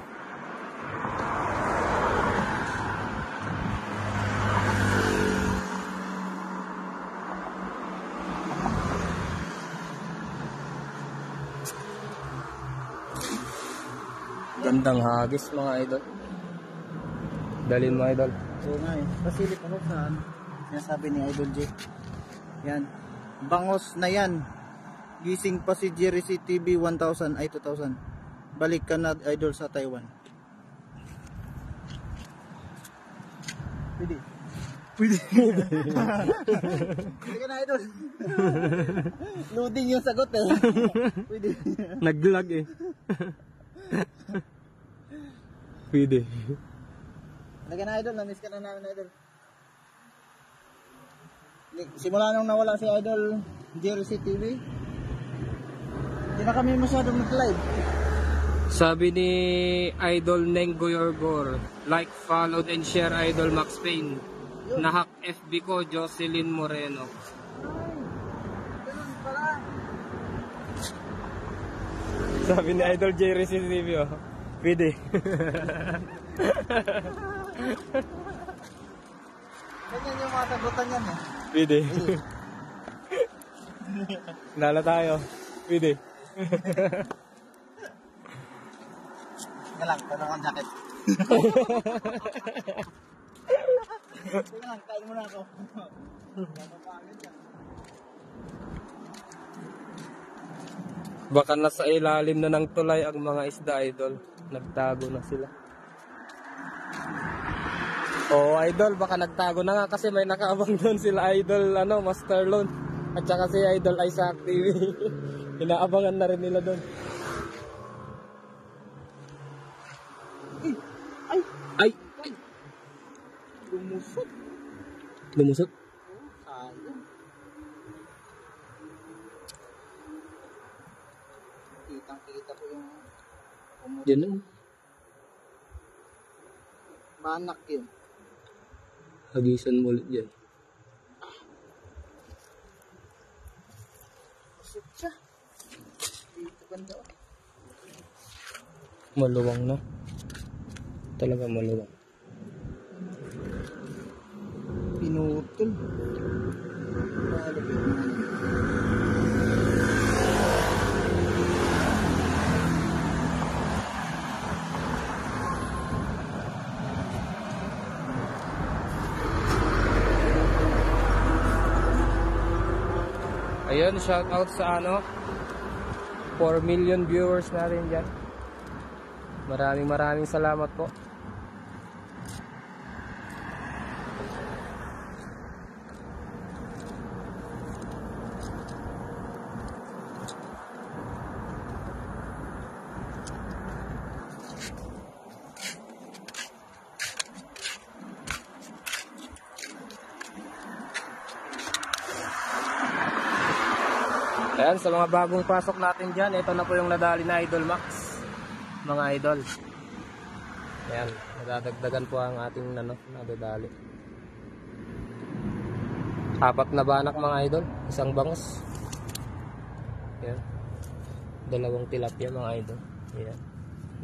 Gandang hagis, mga idol. Dalhin mo, idol. Oo nga eh. Pasilip ako sa sinasabi ni Idol J. Yan. Bangos na yan. Gising pa si Jerry TV 1000 ay 2000. Balik ka na, Idol, sa Taiwan. Pwede. Pwede. Pwede ka na, Idol. Loading yung sagot eh. Pwede. Nag-lag eh. Pwede. Lagyan na, Idol, na-miss ka na namin, Idol. Simula nung nawala si Idol Jerry TV, hindi na kami masyadong nag-live. Sabi ni Idol Neng Goyorgor, like, follow, and share Idol Max Payne. Nahak FB ko, Jocelyn Moreno. Ganun pala. Sabi ni Idol Jerry TV, oh. Pwede. Ganyan yung mga sagutan yan eh. Pwede. Nala tayo. Pwede. Teka lang, tanong ang jacket. Teka lang, kain muna ako. Baka nasa ilalim na ng tulay ang mga isda, idol. Nagtago na sila. Oh, Idol, baka nagtago na nga kasi may nakaabang doon sila Idol, Master Loan. At saka si Idol Isaac TV. Inaabangan na rin nila doon. Ay! Ay! Lumusot. Lumusot? Sayang. Kitang-kita ko yung Yun lang. banak yun. Hagisan mo ulit yan. Kusot siya. Dito banda. Maluwang na. Talaga maluwang. Pinutol. Malapit na. Ayun, shout out sa 4 million viewers natin dyan. Maraming salamat po. Ayan, sa mga bagong pasok natin dyan, ito na po yung nadali na Idol Max, mga idol. Ayan, nadadagdagan po ang ating nadadali. 4 na banak mga idol, 1 bangus. Ayan, 2 tilapia mga idol. Ayan,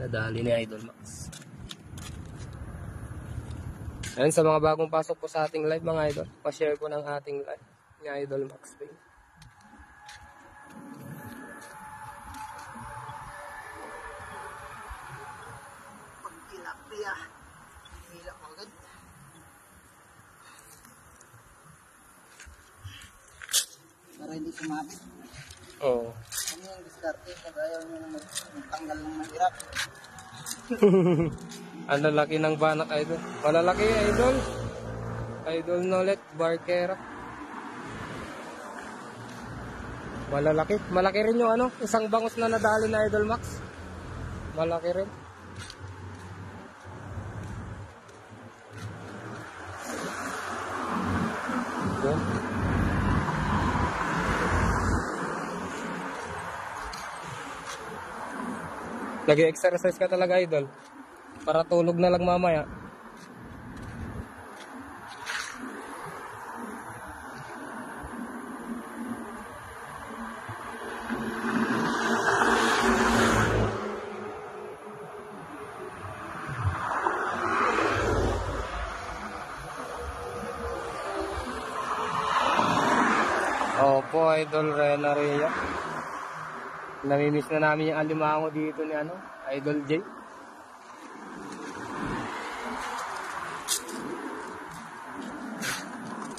nadali ni Idol Max. Ayan, sa mga bagong pasok po sa ating live mga idol, pa-share po ng ating live ni Idol Max page. Tilapia. Hila ko agad. Para hindi sumabit. Oo. Ano yung diskarte? Pag ayaw nyo na magtanggal ng mahirap. Ang lalaki ng banak idol. Malalaki idol. Idol Nolet Barquera. Malalaki. Malaki rin yung 1 bangus na nadali na Idol Max. Malaki rin. Yun. Nag-exercise ka talaga idol. Para tulog na lang mamaya. Opo, Idol Renaria. Namimiss na namin yung alimango dito ni Idol J.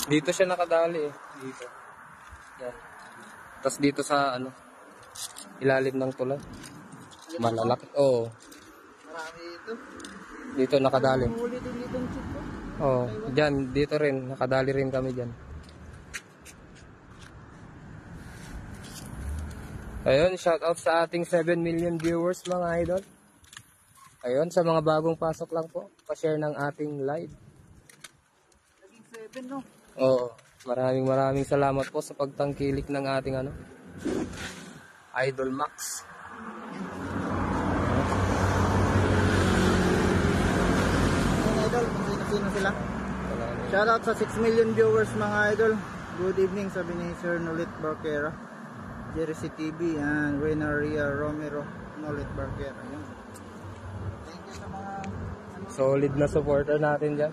Dito siya nakadali dito. Yan. Tapos dito sa ilalim ng tulay. Malalaki. Oo. Marami ito. Dito nakadali. Huli din dito ng chip ko. Oo. Diyan, dito rin. Nakadali rin kami dyan. Ayun, shout out sa ating 7 million viewers mga idol. Ayun, sa mga bagong pasok lang po, pa-share ng ating live. Naging 7 no? Oo, maraming salamat po sa pagtangkilik ng ating Idol Max. Idol, sino sila? Shout out sa 6 million viewers mga idol. Good evening sabi ni Sir Nolet Barquera. Jersey TV and Renaria Romero Nolet Barquera. Yan. Thank you sa mga Solid na supporter natin dyan.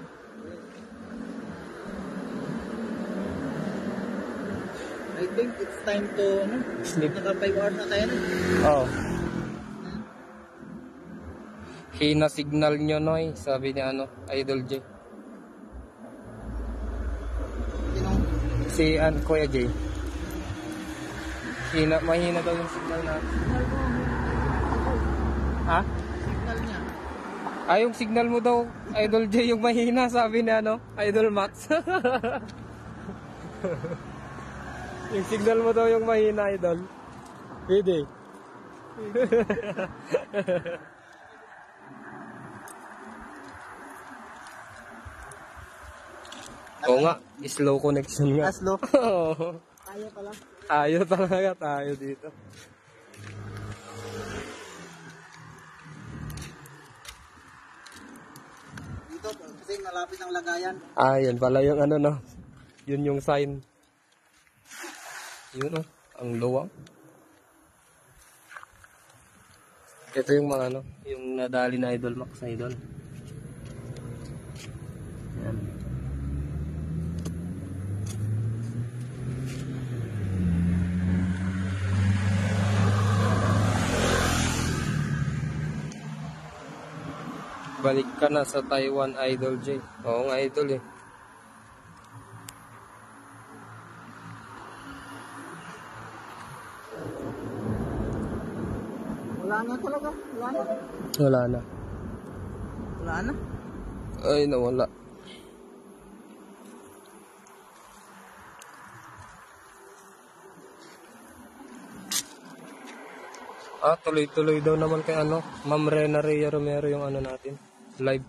I think it's time to Sleep. Naka 5 hours na tayo na. Oo. Hina signal nyo noy, sabi ni Idol J. Sinong Si Kuya J. Mahina daw yung signal natin. Ha? signal niya? Yung signal mo daw, Idol J, yung mahina, sabi ni ano, Idol Max. Yung signal mo daw yung mahina, Idol. Pwede. Oo nga, slow connection nga. Slow. Oo. Kaya pala. Tayo talaga, tayo dito. Dito, kasi malapit ang lagayan. Yan pala yung ano, no. Yun yung sign. Yun, oh. Ang luwang. Ito yung mga ano, yung nadali na Idol Max, Idol. Yan. Balik ka na sa Taiwan, Idol J. Oo nga, Idol eh. Wala na talaga. Wala na. Wala na. Wala na. Ay, nawala. Tuloy-tuloy daw naman kay ano, Ma'am Rena Rhea Romero yung ano natin, live.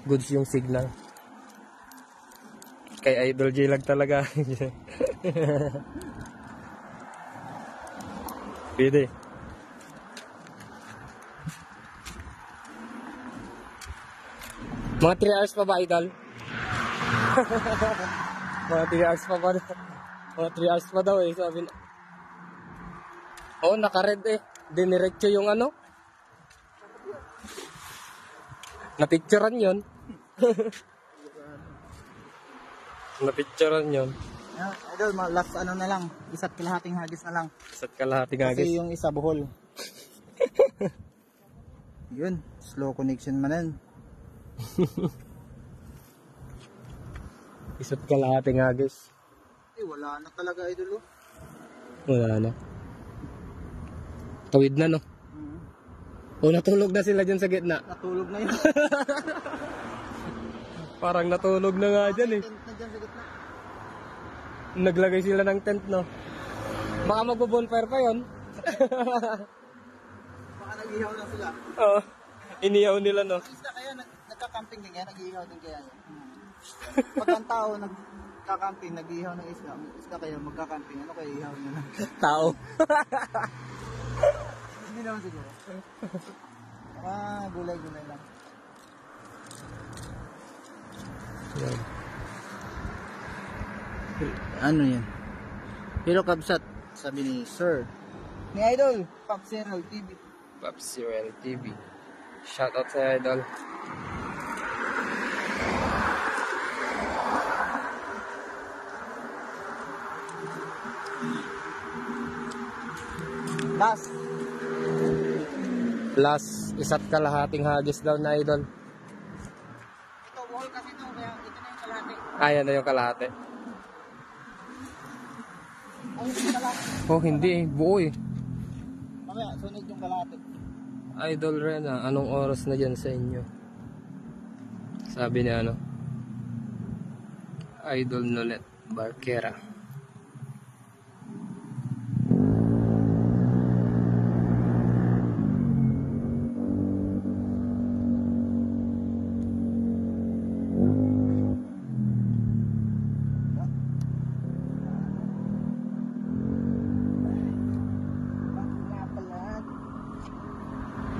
Goods yung signal. Kay Idol J lang talaga. Pwede. Mga 3 hours pa ba, Idol? Mga 3 hours pa ba? Mga 3 hours pa daw eh, sabi na. Oo, naka-red eh. Diniretso yung ano. Napicturean yun. Napicturean yun. Idol, last ano na lang. Isa't kalahating hagis na lang. Isa't kalahating hagis. Kasi yung isa buhol. Yun, slow connection man yan. Isa't kalahating hagis. Wala na talaga, Idol. Wala na. Tawid na, no? O, natulog na sila dyan sa gitna. Natulog na yun. Parang natulog na nga dyan eh. Tent na dyan sa gitna. Naglagay sila ng tent, no? Baka magbo-bonfire pa yun. Baka nag-ihaw na sila. Oo. Iniyaw nila, no? Isda kaya, nagka-camping din kaya, nag-ihaw din kaya. Pag ang tao nagka-camping, nag-ihaw ng isda. Isda kaya magka-camping, ano kaya ihaw nila? Tao. Hindi naman siguro. Gulay-gulay lang. Yan. Ano yan? Hello Kabsat, sabi ni Sir. Ni Idol, Pop Serial TV. Pop Serial TV. Shoutout sa Idol. Last, isa't kalahating hagis daw na Idol. Ito, buhol kasi ito, kaya ito na yung kalahati. Ayan na yung kalahati. Ang yung kalahati. Oh, hindi eh. Buo eh. Mamaya, sunod yung kalahati. Idol Rena, anong oras na dyan sa inyo? Sabi niya ano? Idol Nolet Barquera.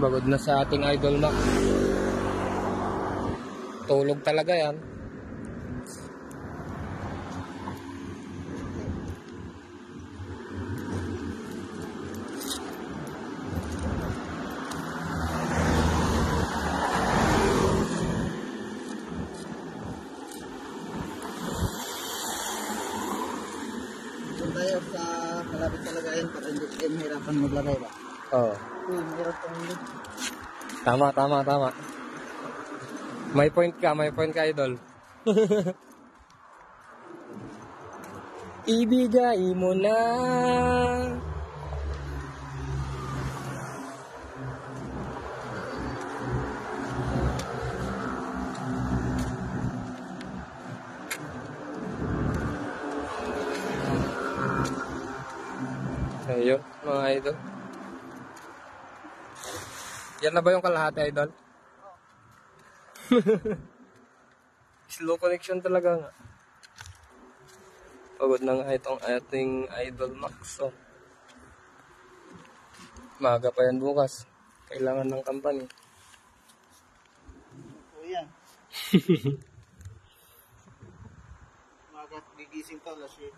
Bagod na sa ating Idol Max. Tulog talaga yan. Doon tayo sa malapit talaga yun para hindi kayo mahirapan maglagay ba? Oo. Mahirap pang hindi. Tama. May point ka, Idol. Ibigay mo na. mga idol. Yan na ba yung kalahati, idol? Slow connection talaga nga. Pagod na nga itong ating Idol Max. So, maaga pa yan bukas. Kailangan ng company. O yan. Magat gigising ka alas 7.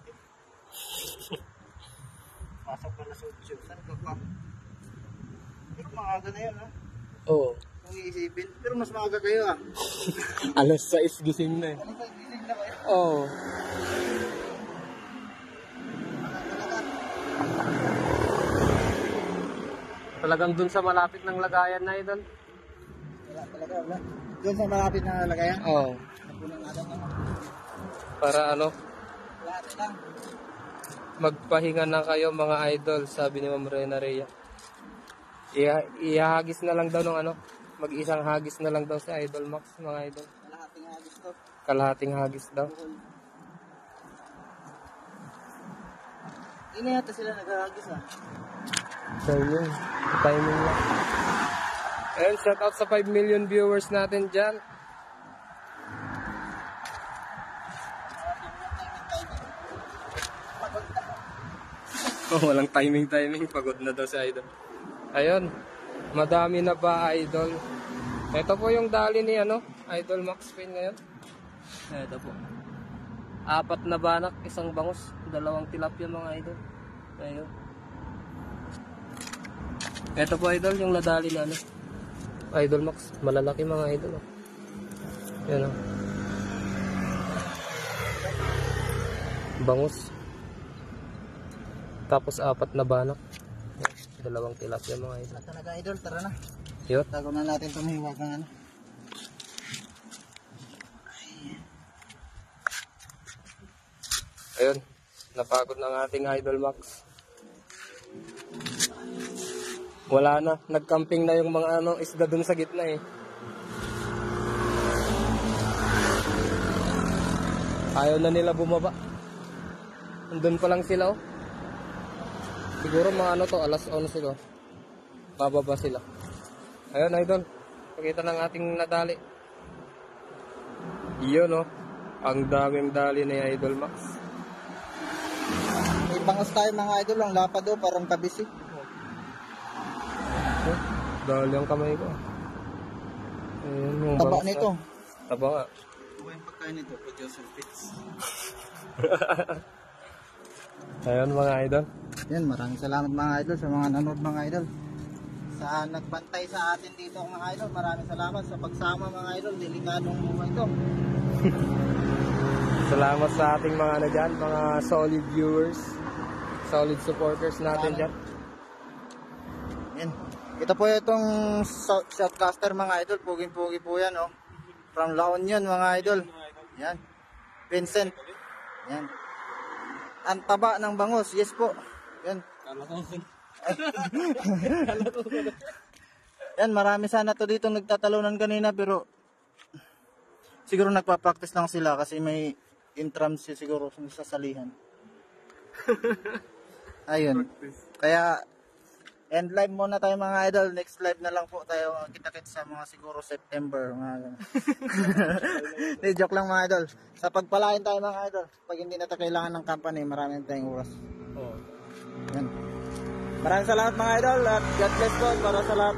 Pasok ka alas 8. Saan ka pa? Pero maaga na yan ha. Oo. Kung iisipin. Pero mas maaga kayo ah. Alas 6 gising na eh. Ano ba gising na kayo? Oo. Talagang dun sa malapit ng lagayan na idol. Wala talaga, wala. Doon sa malapit na lagayan? Oo. Napunan natin naman. Para ano, Wala lang. magpahinga na kayo mga idol, sabi ni Ma'am Rena Rhea. Ihagis na lang daw ng ano, mag-isang hagis na lang daw sa Idol Max mga idol. Kalahating hagis to. Kalahating hagis daw. Hindi na yata sila naghahagis ah. Timing. Timing lang. And shout out sa 5 million viewers natin dyan. Oh, walang timing. Pagod na daw si Idol. Ayun. Madami na ba, Idol? Ito po yung dali ni Idol Max Payne ngayon. Ito po. 4 na banak, 1 bangus, 2 tilapia mga idol. Ayun. Ito po idol, yung nadali na Idol Max, malalaki mga idol. Yan o. Bangus. Tapos 4 na banak. 2 tilapia mga idol. Wala talaga idol, tara na. Yun. Tago na natin tumiwag ng ano. Ayun. Napagod na ang ating Idol Max. Wala na. Nagcamping na yung mga isda dun sa gitna eh. Ayaw na nila bumaba. Andun pa lang sila oh. Siguro mga alas 11 ko. Bababa sila. Ayun idol. Pakita ng ating nadali. Iyon oh. Ang daming dali ni Idol Max. May bangus tayo mga idol, ang lapad o, parang kabisi. Oh, dali ang kamay ko. Ayun, yung Taba bangus nito. na. Taba nga. Ito yung pagkain nito, producer fits. Ayun mga idol. Yan, maraming salamat mga idol sa mga nanood mga idol. Sa nagbantay sa atin dito mga idol, maraming salamat sa pagsama mga idol. Delikadong buhay ito. Salamat sa ating mga dyan, mga solid viewers, solid supporters natin dyan. Yan. Ito po itong shotcaster mga idol, puging-pugi po yan oh. From La Union mga idol. Yan. Vincent. Yan. Ang taba ng bangus, yes po. Yan. Yan, marami sana to dito nagtatalunan kanina pero siguro nagpa-practice lang sila kasi may intrams siguro sa salihan. Ayun. Kaya end live muna tayo mga idol. Next live na lang po tayo. Kita-kits sa mga siguro September. Mga joke lang mga idol. Sa pagpalain tayo mga idol. Pag hindi na tayo kailangan ng company, maraming tayong oras. Oh. Yan. Maraming salamat mga idol at God bless po para sa lahat.